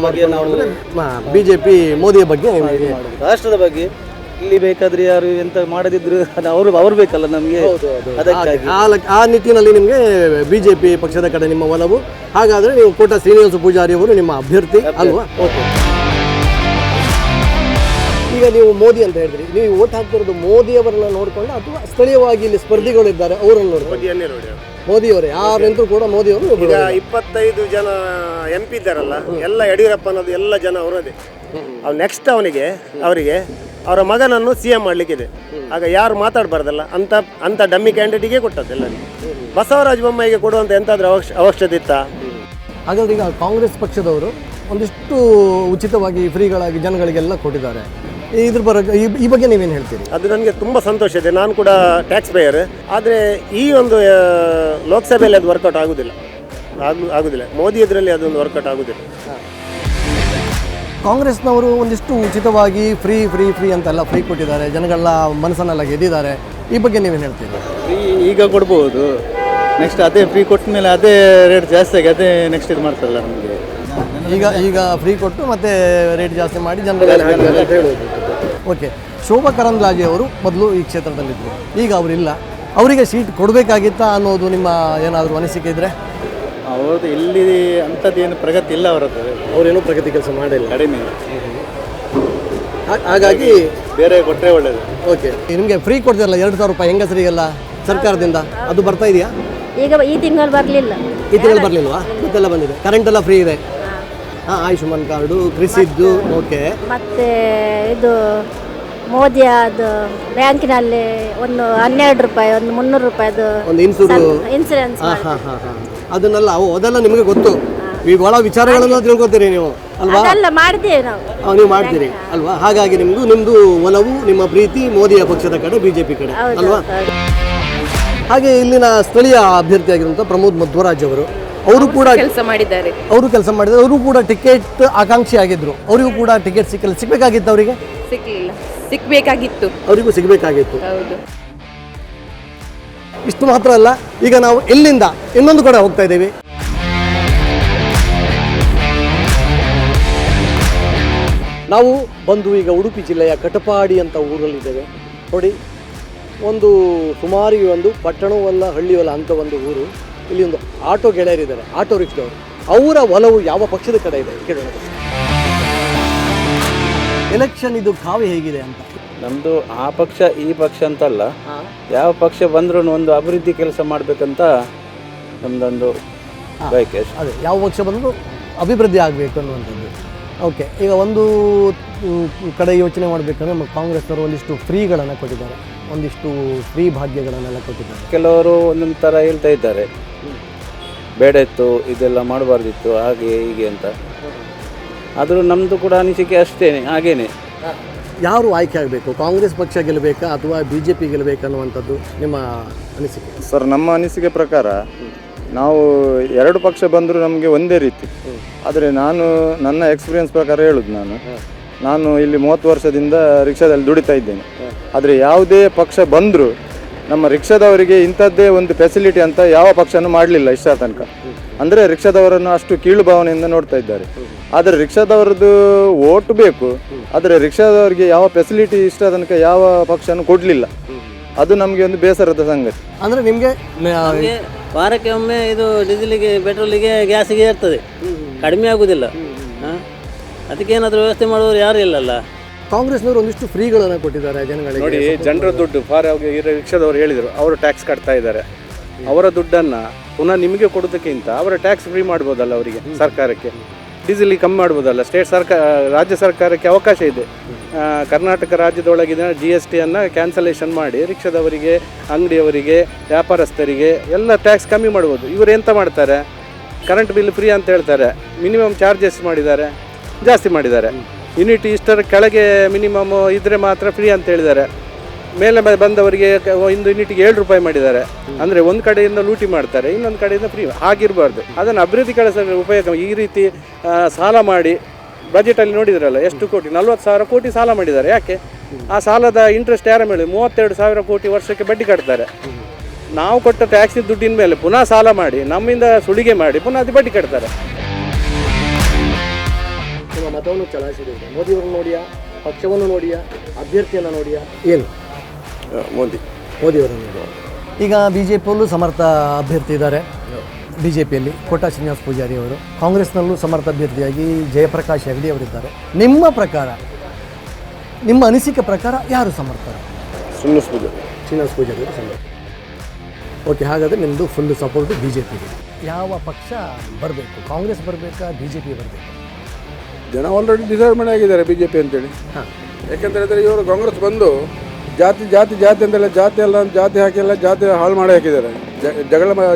ಬಗ್ಗೆ ಬಿಜೆಪಿ ಮೋದಿಯ ಬಗ್ಗೆ ರಾಷ್ಟ್ರದ ಬಗ್ಗೆ ಇಲ್ಲಿ ಬೇಕಾದ್ರೆ ಯಾರು ಎಂತ ಮಾಡದಿದ್ರು ಅವ್ರು ಬೇಕಲ್ಲ ನಮಗೆ. ಅದಕ್ಕಾಗಿ ಆ ನಿಟ್ಟಿನಲ್ಲಿ ನಿಮಗೆ ಬಿಜೆಪಿ ಪಕ್ಷದ ಕಡೆ ನಿಮ್ಮ ಒಲವು. ಹಾಗಾದ್ರೆ ನೀವು ಕೋಟ ಶ್ರೀನಿವಾಸ ಪೂಜಾರಿ ಅವರು ನಿಮ್ಮ ಅಭ್ಯರ್ಥಿ ಅಲ್ವಾ? ಓಕೆ. ಈಗ ನೀವು ಮೋದಿ ಅಂತ ಹೇಳಿದ್ರಿ, ನೀವು ಓಟ್ ಹಾಕ್ತಿರೋದು ಮೋದಿಯವರನ್ನ ನೋಡ್ಕೊಂಡು ಅಥವಾ ಸ್ಥಳೀಯವಾಗಿ ಇಲ್ಲಿ ಸ್ಪರ್ಧಿಗಳಿದ್ದಾರೆ ಅವರನ್ನು ನೋಡ್ಕೊಂಡು? ಮೋದಿಯವರೇ ಯಾರೆಂತೂ ಕೂಡ ಮೋದಿಯವರು. ಈಗ 25 ಜನ MP ಇದ್ದಾರಲ್ಲ, ಎಲ್ಲ ಯಡಿಯೂರಪ್ಪ ಅನ್ನೋದು ಎಲ್ಲ ಜನ ಅವರದೇ. ನೆಕ್ಸ್ಟ್ ಅವರಿಗೆ ಅವರ ಮಗನನ್ನು CM ಮಾಡಲಿಕ್ಕಿದೆ. ಆಗ ಯಾರು ಮಾತಾಡಬಾರ್ದಲ್ಲ ಅಂತ ಡಮ್ಮಿ ಕ್ಯಾಂಡಿಡೇಟಿಗೆ ಕೊಟ್ಟದ್ದೆಲ್ಲ. ಬಸವರಾಜ ಬೊಮ್ಮಾಯಿಗೆ ಕೊಡುವಂಥ ಎಂತಾದ್ರೂ ಅವಶ್ಯಕತೆ ಇತ್ತಾ? ಹಾಗಾದ್ರೆ ಈಗ ಕಾಂಗ್ರೆಸ್ ಪಕ್ಷದವರು ಒಂದಿಷ್ಟು ಉಚಿತವಾಗಿ ಫ್ರೀಗಳಾಗಿ ಜನಗಳಿಗೆಲ್ಲ ಕೊಟ್ಟಿದ್ದಾರೆ. ಈ ಬಗ್ಗೆ ನೀವೇನು ಹೇಳ್ತೀರಿ? ಅದು ನನಗೆ ತುಂಬ ಸಂತೋಷ ಇದೆ. ನಾನು ಕೂಡ ಟ್ಯಾಕ್ಸ್ ಪೇಯರ್. ಆದರೆ ಈ ಒಂದು ಲೋಕಸಭೆಯಲ್ಲಿ ಅದು ವರ್ಕೌಟ್ ಆಗುದಿಲ್ಲ. ಮೋದಿ ಇದರಲ್ಲಿ ಅದೊಂದು ವರ್ಕೌಟ್ ಆಗುದಿಲ್ಲ. ಕಾಂಗ್ರೆಸ್ನವರು ಒಂದಿಷ್ಟು ಉಚಿತವಾಗಿ ಫ್ರೀ ಅಂತೆಲ್ಲ ಫ್ರೀ ಕೊಟ್ಟಿದ್ದಾರೆ, ಜನಗಳ ಮನಸ್ಸನ್ನೆಲ್ಲ ಗೆದ್ದಿದ್ದಾರೆ. ಈ ಬಗ್ಗೆ ನೀವೇನು ಹೇಳ್ತೀರಿ? ಫ್ರೀ ಈಗ ಕೊಡ್ಬೋದು, ನೆಕ್ಸ್ಟ್ ಅದೇ ಫ್ರೀ ಕೊಟ್ಟ ಮೇಲೆ ಅದೇ ರೇಟ್ ಜಾಸ್ತಿ ಆಗಿ ಅದೇ ನೆಕ್ಸ್ಟ್ ಇದು ಮಾಡ್ತಾರಲ್ಲ ನಮಗೆ. ಈಗ ಫ್ರೀ ಕೊಟ್ಟು ಮತ್ತೆ ರೇಟ್ ಜಾಸ್ತಿ ಮಾಡಿ ಜನರಿಗೆ ಹೇಳೋದು. ಓಕೆ. ಶೋಭಾ ಕರಂದ್ಲಾಜೆ ಅವರು ಮೊದಲು ಈ ಕ್ಷೇತ್ರದಲ್ಲಿದ್ದರು, ಈಗ ಅವರಿಲ್ಲ. ಅವರಿಗೆ ಸೀಟ್ ಕೊಡಬೇಕಾಗಿತ್ತಾ ಅನ್ನೋದು ನಿಮ್ಮ ಏನಾದರೂ ಅನಿಸಿಕೆ ಇದ್ದರೆ? ಅವ್ರದ್ದು ಇಲ್ಲಿ ಅಂಥದ್ದೇನು ಪ್ರಗತಿ ಇಲ್ಲ ಅವರದ್ದು. ಅವರೇನು ಪ್ರಗತಿ ಕೆಲಸ ಮಾಡಿಲ್ಲ, ಕಡಿಮೆ. ಹಾಗಾಗಿ ಬೇರೆ ಕೊಟ್ಟರೆ ಒಳ್ಳೆಯದು. ಓಕೆ. ನಿಮಗೆ ಫ್ರೀ ಕೊಡ್ತಿರಲ್ಲ 2,000 ರೂಪಾಯಿ ಹೆಂಗಸರಿಗೆಲ್ಲ ಸರ್ಕಾರದಿಂದ, ಅದು ಬರ್ತಾ ಇದೆಯಾ? ಈಗ ಈ ತಿಂಗಳು ಬರಲಿಲ್ಲ. ಈ ತಿಂಗಳು ಬರಲಿಲ್ವಾ? ಮತ್ತೆಲ್ಲ ಬಂದಿದೆ, ಕರೆಂಟ್ ಎಲ್ಲ ಫ್ರೀ ಇದೆ. ಆಯುಷ್ಮಾನ್ ಕಾರ್ಡು, ಕೃಷಿದ್ದು. ಓಕೆ. ಮತ್ತೆ ಇದು ಮೋದಿ ಅದು ಬ್ಯಾಂಕಿನಲ್ಲಿ ಒಂದು 12 ರೂಪಾಯಿ, ಒಂದು 300 ರೂಪಾಯಿದು ಒಂದು ಇನ್ಸೂರೆನ್ಸ್. ಅದನ್ನೆಲ್ಲ ಅದೆಲ್ಲ ನಿಮಗೆ ಗೊತ್ತು, ಈ ಒಳ ವಿಚಾರಗಳನ್ನು ತಿಳ್ಕೊತೀರಿ ನೀವು ಅಲ್ವಾ? ಅದೆಲ್ಲ ಮಾಡಿದ್ದೇವೆ ನಾವು. ನೀವು ಮಾಡ್ತೀರಿ ಅಲ್ವಾ? ಹಾಗಾಗಿ ನಿಮ್ದು ಒಲವು, ನಿಮ್ಮ ಪ್ರೀತಿ ಮೋದಿಯ ಪಕ್ಷದ ಕಡೆ, ಬಿಜೆಪಿ ಕಡೆ ಅಲ್ವಾ? ಹಾಗೆ ಇಲ್ಲಿನ ಸ್ಥಳೀಯ ಅಭ್ಯರ್ಥಿಯಾಗಿರುವಂಥ ಪ್ರಮೋದ್ ಮಧ್ವರಾಜ್ ಅವರು ಕೂಡ ಕೆಲಸ ಮಾಡಿದ್ದಾರೆ. ಅವರು ಕೂಡ ಟಿಕೆಟ್ ಆಕಾಂಕ್ಷಿ ಆಗಿದ್ರು. ಅವರಿಗೂ ಕೂಡ ಟಿಕೆಟ್ ಸಿಗಬೇಕಾಗಿತ್ತು. ಅವರಿಗೆ ಸಿಕ್ಬೇಕಾಗಿತ್ತು. ಅವರಿಗೂ ಸಿಗಬೇಕಾಗಿತ್ತು. ಹೌದು. ಇಷ್ಟು ಮಾತ್ರ ಅಲ್ಲ, ಈಗ ನಾವು ಇಲ್ಲಿಂದ ಇನ್ನೊಂದು ಕಡೆ ಹೋಗ್ತಾ ಇದ್ದೀವಿ. ನಾವು ಬಂದು ಈಗ ಉಡುಪಿ ಜಿಲ್ಲೆಯ ಕಟಪಾಡಿ ಅಂತ ಊರಲ್ಲಿದ್ದೇವೆ. ನೋಡಿ, ಸುಮಾರಿಗೆ ಒಂದು ಪಟ್ಟಣವಲ್ಲ ಹಳ್ಳಿಯಲ್ಲ ಅಂತ ಒಂದು ಊರು. ಇಲ್ಲಿ ಒಂದು ಆಟೋ ಗೆಳೆಯರಿದ್ದಾರೆ, ಆಟೋ ರಿಕ್ಷಾದವರು. ಅವರ ಒಲವು ಯಾವ ಪಕ್ಷದ ಕಡೆ ಇದೆ ಕೇಳೋಣ. ಎಲೆಕ್ಷನ್ ಇದು ಕಾವು ಹೇಗಿದೆ ಅಂತ? ನಮ್ಮದು ಆ ಪಕ್ಷ ಈ ಪಕ್ಷ ಅಂತಲ್ಲ, ಯಾವ ಪಕ್ಷ ಬಂದ್ರೂ ಒಂದು ಅಭಿವೃದ್ಧಿ ಕೆಲಸ ಮಾಡಬೇಕಂತ ನಮ್ಮದೊಂದು ಬಯಕೆ. ಅದೇ, ಯಾವ ಪಕ್ಷ ಬಂದರೂ ಅಭಿವೃದ್ಧಿ ಆಗಬೇಕು ಅನ್ನುವಂಥದ್ದು. ಓಕೆ. ಈಗ ಒಂದು ಕಡೆ ಯೋಚನೆ ಮಾಡಬೇಕಂದ್ರೆ ನಮ್ಮ ಕಾಂಗ್ರೆಸ್ನವರು ಒಂದಿಷ್ಟು ಫ್ರೀಗಳನ್ನು ಕೊಟ್ಟಿದ್ದಾರೆ, ಒಂದಿಷ್ಟು ಫ್ರೀ ಭಾಗ್ಯಗಳನ್ನೆಲ್ಲ ಕೊಟ್ಟಿದ್ದಾರೆ. ಕೆಲವರು ಒಂದೊಂದು ಥರ ಹೇಳ್ತಾ ಇದ್ದಾರೆ, ಬೇಡ ಇತ್ತು, ಇದೆಲ್ಲ ಮಾಡಬಾರ್ದಿತ್ತು, ಹಾಗೆ ಹೀಗೆ ಅಂತ. ಆದರೂ ನಮ್ಮದು ಕೂಡ ಅನಿಸಿಕೆ ಅಷ್ಟೇನೆ, ಹಾಗೇನೆ. ಯಾರು ಆಯ್ಕೆ ಆಗಬೇಕು? ಕಾಂಗ್ರೆಸ್ ಪಕ್ಷ ಗೆಲ್ಲಬೇಕಾ ಅಥವಾ BJP ಗೆಲ್ಲಬೇಕನ್ನುವಂಥದ್ದು ನಿಮ್ಮ ಅನಿಸಿಕೆ? ಸರ್, ನಮ್ಮ ಅನಿಸಿಕೆ ಪ್ರಕಾರ ನಾವು ಎರಡು ಪಕ್ಷ ಬಂದರೂ ನಮಗೆ ಒಂದೇ ರೀತಿ. ಆದರೆ ನನ್ನ ಎಕ್ಸ್ಪೀರಿಯನ್ಸ್ ಪ್ರಕಾರ ಹೇಳೋದು, ನಾನು ಇಲ್ಲಿ 30 ವರ್ಷದಿಂದ ರಿಕ್ಷಾದಲ್ಲಿ ದುಡಿತಾ ಇದ್ದೇನೆ. ಆದರೆ ಯಾವುದೇ ಪಕ್ಷ ಬಂದರೂ ನಮ್ಮ ರಿಕ್ಷಾದವರಿಗೆ ಇಂಥದ್ದೇ ಒಂದು ಫೆಸಿಲಿಟಿ ಅಂತ ಯಾವ ಪಕ್ಷನೂ ಮಾಡಲಿಲ್ಲ ಇಷ್ಟ ತನಕ. ಅಂದರೆ ರಿಕ್ಷಾದವರನ್ನು ಅಷ್ಟು ಕೀಳು ಭಾವನೆಯಿಂದ ನೋಡ್ತಾ ಇದ್ದಾರೆ. ಆದರೆ ರಿಕ್ಷಾದವರದ್ದು ಓಟು ಬೇಕು, ಆದರೆ ರಿಕ್ಷಾದವರಿಗೆ ಯಾವ ಫೆಸಿಲಿಟಿ ಇಷ್ಟ ತನಕ ಯಾವ ಪಕ್ಷನೂ ಕೊಡಲಿಲ್ಲ. ಅದು ನಮಗೆ ಒಂದು ಬೇಸರದ ಸಂಗತಿ. ಅಂದರೆ ನಿಮಗೆ ವಾರಕ್ಕೆ ಒಮ್ಮೆ ಇದು ಡೀಸೆಲಿಗೆ, ಪೆಟ್ರೋಲಿಗೆ, ಗ್ಯಾಸಿಗೆ ಇರ್ತದೆ, ಕಡಿಮೆ ಆಗುವುದಿಲ್ಲ. ಅದಕ್ಕೇನಾದರೂ ವ್ಯವಸ್ಥೆ ಮಾಡೋರು ಯಾರು ಇಲ್ಲಲ್ಲ. ಕಾಂಗ್ರೆಸ್ನವರು ಒಂದಿಷ್ಟು ಫ್ರೀಗಳನ್ನು ಕೊಟ್ಟಿದ್ದಾರೆ ಜನಗಳಿಗೆ. ನೋಡಿ, ಜನರ ದುಡ್ಡು ರಿಕ್ಷಾದವರು ಹೇಳಿದರು, ಅವರು ಟ್ಯಾಕ್ಸ್ ಕಟ್ತಾ ಇದ್ದಾರೆ. ಅವರ ದುಡ್ಡನ್ನು ಪುನಃ ನಿಮಗೆ ಕೊಡೋದಕ್ಕಿಂತ ಅವರ ಟ್ಯಾಕ್ಸ್ ಫ್ರೀ ಮಾಡ್ಬೋದಲ್ಲ ಅವರಿಗೆ, ಸರ್ಕಾರಕ್ಕೆ. ಡೀಸೆಲಿಗೆ ಕಮ್ಮಿ ಮಾಡ್ಬೋದಲ್ಲ. ರಾಜ್ಯ ಸರ್ಕಾರಕ್ಕೆ ಅವಕಾಶ ಇದೆ. ಕರ್ನಾಟಕ ರಾಜ್ಯದೊಳಗಿನ GSTಯನ್ನು ಕ್ಯಾನ್ಸಲೇಷನ್ ಮಾಡಿ ರಿಕ್ಷಾದವರಿಗೆ, ಅಂಗಡಿಯವರಿಗೆ, ವ್ಯಾಪಾರಸ್ಥರಿಗೆ ಎಲ್ಲ ಟ್ಯಾಕ್ಸ್ ಕಮ್ಮಿ ಮಾಡ್ಬೋದು. ಇವರು ಎಂತ ಮಾಡ್ತಾರೆ, ಕರೆಂಟ್ ಬಿಲ್ ಫ್ರೀ ಅಂತ ಹೇಳ್ತಾರೆ, ಮಿನಿಮಮ್ ಚಾರ್ಜಸ್ ಮಾಡಿದ್ದಾರೆ, ಜಾಸ್ತಿ ಮಾಡಿದ್ದಾರೆ. ಯೂನಿಟ್ ಇಷ್ಟರ ಕೆಳಗೆ ಮಿನಿಮಮ್ ಇದ್ದರೆ ಮಾತ್ರ ಫ್ರೀ ಅಂತ ಹೇಳಿದ್ದಾರೆ. ಮೇಲೆ ಬಂದವರಿಗೆ ಒಂದು ಯೂನಿಟ್ಗೆ 7 ರೂಪಾಯಿ ಮಾಡಿದ್ದಾರೆ. ಅಂದರೆ ಒಂದು ಕಡೆಯಿಂದ ಲೂಟಿ ಮಾಡ್ತಾರೆ, ಇನ್ನೊಂದು ಕಡೆಯಿಂದ ಫ್ರೀ. ಆಗಿರಬಾರ್ದು. ಅದನ್ನು ಅಭಿವೃದ್ಧಿ ಕೆಲಸ ಉಪಯೋಗ. ಈ ರೀತಿ ಸಾಲ ಮಾಡಿ ಬಜೆಟಲ್ಲಿ ನೋಡಿದ್ರಲ್ಲ ಎಷ್ಟು ಕೋಟಿ, 40,000 ಕೋಟಿ ಸಾಲ ಮಾಡಿದ್ದಾರೆ. ಯಾಕೆ? ಆ ಸಾಲದ ಇಂಟ್ರೆಸ್ಟ್ ಯಾರ ಮೇಲೆ? 32,000 ಕೋಟಿ ವರ್ಷಕ್ಕೆ ಬಡ್ಡಿ ಕಟ್ತಾರೆ. ನಾವು ಕೊಟ್ಟ ಟ್ಯಾಕ್ಸಿನ ದುಡ್ಡಿನ ಮೇಲೆ ಪುನಃ ಸಾಲ ಮಾಡಿ ನಮ್ಮಿಂದ ಸುಲಿಗೆ ಮಾಡಿ ಪುನಃ ಅದು ಬಡ್ಡಿ ಕಟ್ತಾರೆ. ನಿಮ್ಮ ಮತವನ್ನು ಚಲಾಯಿಸಿದ್ದೀರಿ. ಮೋದಿಯವರನ್ನು ನೋಡಿಯಾ, ಪಕ್ಷವನ್ನು ನೋಡಿಯಾ, ಅಭ್ಯರ್ಥಿಯನ್ನು ನೋಡಿಯಾ, ಏನು? ಮೋದಿಯವರನ್ನು ನೋಡಿ. ಈಗ BJPಯಲ್ಲೂ ಸಮರ್ಥ ಅಭ್ಯರ್ಥಿ ಇದ್ದಾರೆ. BJPಯಲ್ಲಿ ಕೋಟಾ ಶ್ರೀನಿವಾಸ ಪೂಜಾರಿ ಅವರು, ಕಾಂಗ್ರೆಸ್ನಲ್ಲೂ ಸಮರ್ಥ ಅಭ್ಯರ್ಥಿಯಾಗಿ ಜಯಪ್ರಕಾಶ್ ಹೆಗಡೆ ಅವರಿದ್ದಾರೆ. ನಿಮ್ಮ ಪ್ರಕಾರ, ನಿಮ್ಮ ಅನಿಸಿಕೆ ಪ್ರಕಾರ ಯಾರು ಸಮರ್ಥ? ಶ್ರೀನಿವಾಸ ಪೂಜಾರಿ ಅವರು ಸಮರ್ಥ. ಓಕೆ, ಹಾಗಾದರೆ ನಿಮ್ಮದು ಫುಲ್ ಸಪೋರ್ಟು BJPಗೆ. ಯಾವ ಪಕ್ಷ ಬರಬೇಕು? ಕಾಂಗ್ರೆಸ್ ಬರಬೇಕಾ, BJP ಬರಬೇಕು? ಜನ ಆಲ್ರೆಡಿ ಡಿಸೈಡ್ ಮಾಡಿ ಆಗಿದ್ದಾರೆ BJP ಅಂತೇಳಿ. ಯಾಕೆಂತ ಹೇಳಿದ್ರೆ ಇವರು ಕಾಂಗ್ರೆಸ್ ಬಂದು ಜಾತಿ ಜಾತಿ ಜಾತಿ ಅಂತೆಲ್ಲ ಜಾತಿ ಹಾಕಿಲ್ಲ, ಜಾತಿ ಹಾಳು ಮಾಡಿ ಹಾಕಿದ್ದಾರೆ.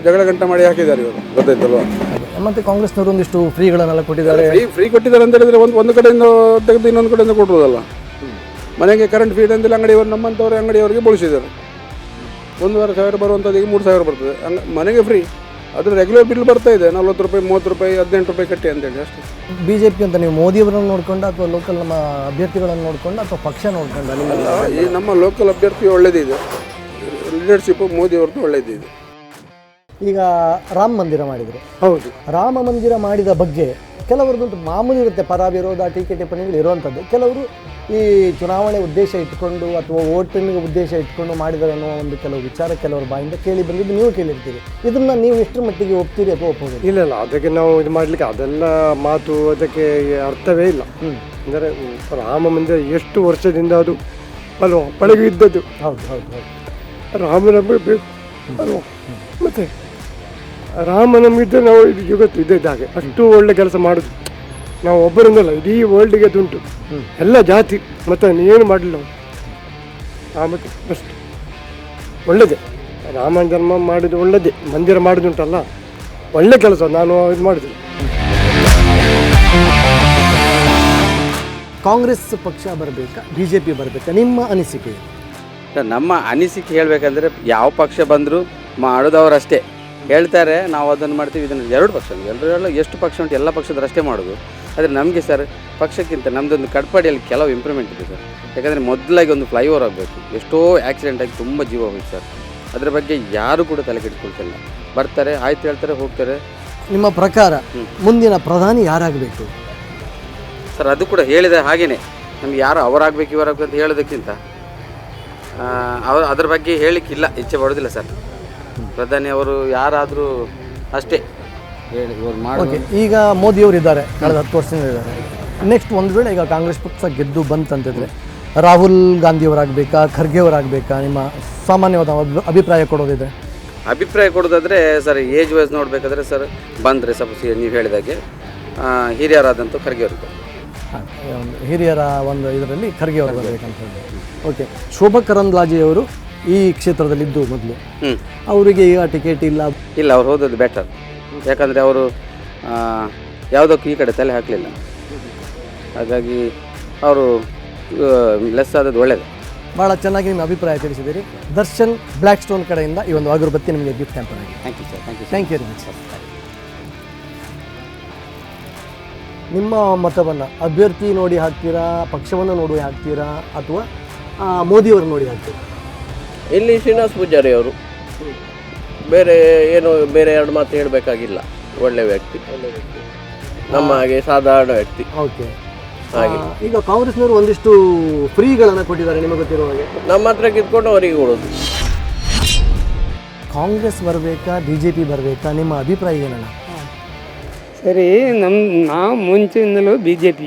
ಜಗಳ ಗಂಟ ಮಾಡಿ ಹಾಕಿದ್ದಾರೆ ಇವರು, ಗೊತ್ತಾಯ್ತಲ್ವಾ? ಮತ್ತು ಕಾಂಗ್ರೆಸ್ನವರು ಒಂದಿಷ್ಟು ಫ್ರೀಗಳನ್ನೆಲ್ಲ ಕೊಟ್ಟಿದ್ದಾರೆ. ಫ್ರೀ ಕೊಟ್ಟಿದ್ದಾರೆ ಅಂತ ಹೇಳಿದ್ರೆ ಒಂದು ಕಡೆಯಿಂದ ತೆಗೆದು ಇನ್ನೊಂದು ಕಡೆಯಿಂದ ಕೊಟ್ಟಿರೋದಲ್ಲ. ಮನೆಗೆ ಕರೆಂಟ್ ಫೀಡ್ ಅಂತೆಲ್ಲ ಅಂಗಡಿಯವರು, ನಮ್ಮಂಥವ್ರ ಅಂಗಡಿಯವರಿಗೆ ಬಳಸಿದ್ದಾರೆ. 1,500 ಬರುವಂಥದ್ದು ಈಗ 3,000 ಬರ್ತದೆ. ಮನೆಗೆ ಫ್ರೀ. ಅದ್ರ ರೆಗ್ಯುಲರ್ ಬಿಲ್ ಬರ್ತಾ ಇದೆ 40 ರೂಪಾಯಿ, 30 ರೂಪಾಯಿ, 18 ರೂಪಾಯಿ ಕಟ್ಟಿ ಅಂತೇಳಿ ಅಷ್ಟೇ. BJP ಅಂತ ನೀವು ಮೋದಿಯವರನ್ನು ನೋಡ್ಕೊಂಡು ಅಥವಾ ಲೋಕಲ್ ನಮ್ಮ ಅಭ್ಯರ್ಥಿಗಳನ್ನು ನೋಡ್ಕೊಂಡು ಅಥವಾ ಪಕ್ಷ ನೋಡ್ಕೊಂಡು? ಈ ನಮ್ಮ ಲೋಕಲ್ ಅಭ್ಯರ್ಥಿ ಒಳ್ಳೇದಿದೆ, ಲೀಡರ್ಶಿಪ್ ಮೋದಿಯವ್ರದ್ದು ಒಳ್ಳೇದಿದೆ. ಈಗ ರಾಮ ಮಂದಿರ ಮಾಡಿದರು. ಹೌದು, ರಾಮ ಮಂದಿರ ಮಾಡಿದ ಬಗ್ಗೆ ಕೆಲವರದ್ದು ಮಾಮೂಲಿ ಇರುತ್ತೆ, ಪರ ವಿರೋಧ ಟೀಕೆ ಟಿಪ್ಪಣಿಗಳು ಇರುವಂಥದ್ದು. ಕೆಲವರು ಈ ಚುನಾವಣೆ ಉದ್ದೇಶ ಇಟ್ಕೊಂಡು ಅಥವಾ ವೋಟಿಂಗ್ ಉದ್ದೇಶ ಇಟ್ಕೊಂಡು ಮಾಡಿದರೆ ಅನ್ನೋ ಒಂದು ಕೆಲವು ವಿಚಾರ ಕೆಲವರು ಬಾಯಿಂದ ಕೇಳಿ ಬಂದಿದ್ದು ನೀವು ಕೇಳಿರ್ತೀರಿ. ಇದನ್ನು ನೀವು ಎಷ್ಟರ ಮಟ್ಟಿಗೆ ಒಪ್ತೀರಿ ಅಥವಾ ಒಪ್ಪೋದು? ಇಲ್ಲ, ಅದಕ್ಕೆ ನಾವು ಇದು ಮಾಡಲಿಕ್ಕೆ ಅದೆಲ್ಲ ಮಾತು ಅದಕ್ಕೆ ಅರ್ಥವೇ ಇಲ್ಲ. ಅಂದರೆ ರಾಮ ಮಂದಿರ ಎಷ್ಟು ವರ್ಷದಿಂದ ಅದು ಅಲ್ವಾ ಪಳಗಿ ಇದ್ದದ್ದು. ಹೌದು ಹೌದು ಹೌದು. ರಾಮನ ಬೇಕು ಅಲ್ವಾ. ಮತ್ತು ರಾಮ ನಮಗಿದ್ದರೆ ನಾವು ಇದು ಜಗತ್ತು ಇದ್ದದ್ದು ಹಾಗೆ ಅಷ್ಟು ಒಳ್ಳೆ ಕೆಲಸ ಮಾಡೋದು. ನಾವು ಒಬ್ಬರಿಂದಲ್ಲ, ಇಡೀ ವರ್ಲ್ಡ್ಗೆ ದುಂಟು ಎಲ್ಲ ಜಾತಿ ಮತ್ತು ಏನು ಮಾಡಲಿಲ್ಲ ಮತ್ತು ಬೆಸ್ಟ್ ಒಳ್ಳೆಯದೇ. ರಾಮ ಜನ್ಮ ಮಾಡಿದ್ದು ಒಳ್ಳೆಯದೇ, ಮಂದಿರ ಮಾಡೋದುಂಟಲ್ಲ ಒಳ್ಳೆ ಕೆಲಸ. ನಾನು ಇದು ಮಾಡಿದ್ದೀನಿ. ಕಾಂಗ್ರೆಸ್ ಪಕ್ಷ ಬರಬೇಕಾ, BJP ಬರಬೇಕಾ? ನಿಮ್ಮ ಅನಿಸಿಕೆ? ನಮ್ಮ ಅನಿಸಿಕೆ ಹೇಳಬೇಕಂದ್ರೆ ಯಾವ ಪಕ್ಷ ಬಂದರೂ ಮಾಡೋದವರಷ್ಟೇ ಹೇಳ್ತಾರೆ, ನಾವು ಅದನ್ನು ಮಾಡ್ತೀವಿ, ಇದನ್ನು 2 ಪಕ್ಷ ಎಲ್ಲರೂ ಎಷ್ಟು ಪಕ್ಷ ಉಂಟು ಎಲ್ಲ ಪಕ್ಷದವರು ಅಷ್ಟೇ ಮಾಡೋದು. ಆದರೆ ನಮಗೆ ಸರ್ ಪಕ್ಷಕ್ಕಿಂತ ನಮ್ಮದೊಂದು ಕಟ್ಪಾಡಿಯಲ್ಲಿ ಕೆಲವು ಇಂಪ್ರೂವ್ಮೆಂಟ್ ಇದೆ ಸರ್. ಯಾಕಂದರೆ ಮೊದಲಾಗಿ ಒಂದು ಫ್ಲೈಓವರ್ ಆಗಬೇಕು. ಎಷ್ಟೋ ಆಕ್ಸಿಡೆಂಟ್ ಆಗಿ ತುಂಬ ಜೀವ ಹೋಯ್ತು ಸರ್. ಅದರ ಬಗ್ಗೆ ಯಾರು ಕೂಡ ತಲೆ ಕೆಡಿಸ್ಕೊಳ್ತಿಲ್ಲ. ಬರ್ತಾರೆ, ಆಯ್ತು ಹೇಳ್ತಾರೆ, ಹೋಗ್ತಾರೆ. ನಿಮ್ಮ ಪ್ರಕಾರ ಮುಂದಿನ ಪ್ರಧಾನಿ ಯಾರಾಗಬೇಕು ಸರ್? ಅದು ಕೂಡ ಹೇಳಿದೆ ಹಾಗೆಯೇ. ನಮ್ಗೆ ಯಾರು ಅವರಾಗಬೇಕು ಇವರಾಗಬೇಕು ಅಂತ ಹೇಳೋದಕ್ಕಿಂತ ಅದ್ರ ಬಗ್ಗೆ ಹೇಳಲಿಕ್ಕಿಲ್ಲ, ಇಚ್ಛೆ ಪಡೋದಿಲ್ಲ ಸರ್. ಪ್ರಧಾನಿ ಅವರು ಯಾರಾದರೂ ಅಷ್ಟೇ ಹೇಳಿ ಇವರು ಮಾಡಿ. ಈಗ ಮೋದಿಯವರು ಇದ್ದಾರೆ, ಕಳೆದ 10 ವರ್ಷದಿಂದ ಇದ್ದಾರೆ. ನೆಕ್ಸ್ಟ್ ಒಂದು ವೇಳೆ ಈಗ ಕಾಂಗ್ರೆಸ್ ಪಕ್ಷ ಗೆದ್ದು ಬಂತಂತಿದ್ರೆ ರಾಹುಲ್ ಗಾಂಧಿಯವರಾಗಬೇಕಾ, ಖರ್ಗೆ ಅವರಾಗಬೇಕಾ? ನಿಮ್ಮ ಸಾಮಾನ್ಯವಾದ ಅಭಿಪ್ರಾಯ ಕೊಡೋದಿದೆ? ಅಭಿಪ್ರಾಯ ಕೊಡೋದಾದರೆ ಸರ್ ಏಜ್ ವೈಸ್ ನೋಡಬೇಕಾದ್ರೆ ಸರ್ ಬಂದರೆ ಸಪೋಸ್ ನೀವು ಹೇಳಿದಾಗೆ ಹಿರಿಯರಾದಂಥ ಖರ್ಗೆ ಅವರು, ಹಿರಿಯರ ಒಂದು ಇದರಲ್ಲಿ ಖರ್ಗೆ ಅವರು ಬರಬೇಕಂತ ಹೇಳಿ. ಓಕೆ, ಶೋಭಾ ಕರಂದ್ಲಾಜೆಯವರು ಈ ಕ್ಷೇತ್ರದಲ್ಲಿದ್ದು ಮೊದಲು, ಅವರಿಗೆ ಈಗ ಟಿಕೆಟ್ ಇಲ್ಲ. ಅವ್ರು ಹೋದದ್ದು ಬೆಟರ್. ಯಾಕಂದರೆ ಅವರು ಯಾವುದಕ್ಕೂ ಈ ಕಡೆ ತಲೆ ಹಾಕಲಿಲ್ಲ. ಹಾಗಾಗಿ ಅವರು ಲೆಸ್ ಆದದ್ದು ಒಳ್ಳೆಯದು. ಭಾಳ ಚೆನ್ನಾಗಿ ನಿಮ್ಮ ಅಭಿಪ್ರಾಯ ತಿಳಿಸಿದ್ದೀರಿ. ದರ್ಶನ್ ಬ್ಲ್ಯಾಕ್ ಸ್ಟೋನ್ ಕಡೆಯಿಂದ ಈ ಒಂದು ಅಗರಬತ್ತಿ ನಿಮಗೆ ಗಿಫ್ಟ್ ಹ್ಯಾಂಪರ್ ಆಗಿ. Thank you sir. Thank you very much sir. ನಿಮ್ಮ ಮತವನ್ನು ಅಭ್ಯರ್ಥಿ ನೋಡಿ ಹಾಕ್ತೀರಾ, ಪಕ್ಷವನ್ನು ನೋಡಿ ಹಾಕ್ತೀರಾ, ಅಥವಾ ಮೋದಿಯವರು ನೋಡಿ ಹಾಕ್ತೀರಾ? ಇಲ್ಲಿ ಶ್ರೀನಿವಾಸ ಪೂಜಾರಿ ಅವರು, ಬೇರೆ ಏನು ಬೇರೆ 2 ಮಾತು ಹೇಳಬೇಕಾಗಿಲ್ಲ. ಒಳ್ಳೆ ವ್ಯಕ್ತಿ, ನಮ್ಮ ಹಾಗೆ ಸಾಧಾರಣ ವ್ಯಕ್ತಿ. ಓಕೆ, ಹಾಗೆ. ಈಗ ಕಾಂಗ್ರೆಸ್ನವರು ಒಂದಿಷ್ಟು ಫ್ರೀಗಳನ್ನು ಕೊಟ್ಟಿದ್ದಾರೆ, ನಿಮಗೆ ಗೊತ್ತಿರೋ ಹಾಗೆ. ನಮ್ಮ ಹತ್ರ ಕಿತ್ಕೊಂಡು ಅವರಿಗೆ ಕೊಡೋದು. ಕಾಂಗ್ರೆಸ್ ಬರಬೇಕಾ, BJP ಬರಬೇಕಾ? ನಿಮ್ಮ ಅಭಿಪ್ರಾಯ ಏನಣ್ಣ? ಸರಿ, ನಾವು ಮುಂಚೆಯಿಂದಲೂ BJP,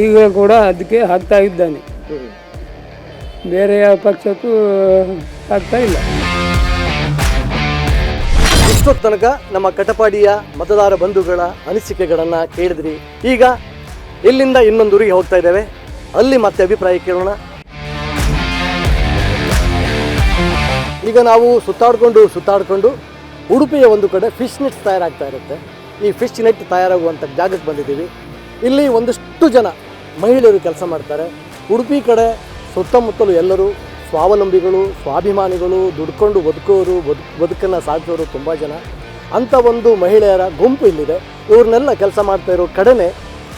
ಈಗ ಕೂಡ ಅದಕ್ಕೆ ಹಾಕ್ತಾ ಇದ್ದಾನೆ. ಬೇರೆ ಯಾವ ಪಕ್ಷಕ್ಕೂ ಆಗ್ತಾ ಇಲ್ಲ. ಇಷ್ಟೊತ್ತು ತನಕ ನಮ್ಮ ಕಟಪಾಡಿಯ ಮತದಾರ ಬಂಧುಗಳ ಅನಿಸಿಕೆಗಳನ್ನು ಕೇಳಿದ್ರಿ. ಈಗ ಇಲ್ಲಿಂದ ಇನ್ನೊಂದು ಊರಿಗೆ ಹೋಗ್ತಾ ಇದ್ದೇವೆ, ಅಲ್ಲಿ ಮತ್ತೆ ಅಭಿಪ್ರಾಯ ಕೇಳೋಣ. ಈಗ ನಾವು ಸುತ್ತಾಡಿಕೊಂಡು ಉಡುಪಿಯ ಒಂದು ಕಡೆ ಫಿಶ್ ನೆಟ್ ತಯಾರಾಗ್ತಾ ಇರುತ್ತೆ. ಈ ಫಿಶ್ ನೆಟ್ ತಯಾರಾಗುವಂಥ ಜಾಗಕ್ಕೆ ಬಂದಿದ್ದೀವಿ. ಇಲ್ಲಿ ಒಂದಷ್ಟು ಜನ ಮಹಿಳೆಯರು ಕೆಲಸ ಮಾಡ್ತಾರೆ. ಉಡುಪಿ ಕಡೆ ಸುತ್ತಮುತ್ತಲು ಎಲ್ಲರೂ ಸ್ವಾವಲಂಬಿಗಳು, ಸ್ವಾಭಿಮಾನಿಗಳು, ದುಡ್ಕೊಂಡು ಬದುಕನ್ನು ಸಾಗಿಸೋರು ತುಂಬ ಜನ. ಅಂಥ ಒಂದು ಮಹಿಳೆಯರ ಗುಂಪು ಇಲ್ಲಿದೆ. ಇವ್ರನ್ನೆಲ್ಲ ಕೆಲಸ ಮಾಡ್ತಾ ಇರೋ ಕಡೆನೇ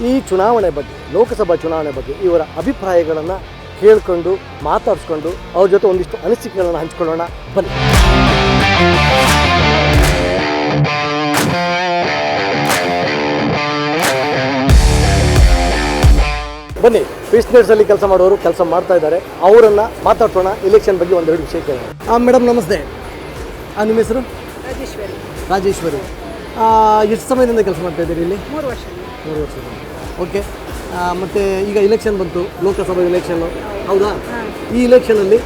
ಈ ಚುನಾವಣೆ ಬಗ್ಗೆ, ಲೋಕಸಭಾ ಚುನಾವಣೆ ಬಗ್ಗೆ ಇವರ ಅಭಿಪ್ರಾಯಗಳನ್ನು ಕೇಳಿಕೊಂಡು ಮಾತಾಡಿಸ್ಕೊಂಡು ಅವ್ರ ಜೊತೆ ಒಂದಿಷ್ಟು ಅನಿಸಿಕೆಗಳನ್ನು ಹಂಚ್ಕೊಳ್ಳೋಣ ಬನ್ನಿ. ಬನ್ನಿ, ಫಿಶ್ ನೆಟ್ಸಲ್ಲಿ ಕೆಲಸ ಮಾಡೋರು ಕೆಲಸ ಮಾಡ್ತಾ ಇದ್ದಾರೆ, ಅವರನ್ನು ಮಾತಾಡ್ಸೋಣ. ಎಲೆಕ್ಷನ್ ಬಗ್ಗೆ ಒಂದೆರಡು ವಿಷಯ ಕೇಳೋಣ. ಮೇಡಮ್ ನಮಸ್ತೆ. ನಿಮ್ಮ ಹೆಸರು? ರಾಜೇಶ್ವರಿ. ಎಷ್ಟು ಸಮಯದಿಂದ ಕೆಲಸ ಮಾಡ್ತಾ ಇದ್ದೀರಿ ಇಲ್ಲಿ? 3 ವರ್ಷ. ಓಕೆ. ಮತ್ತು ಈಗ ಇಲೆಕ್ಷನ್ ಬಂತು, ಲೋಕಸಭಾ ಇಲೆಕ್ಷನ್ನು, ಹೌದಾ? ಈ ಇಲೆಕ್ಷನಲ್ಲಿ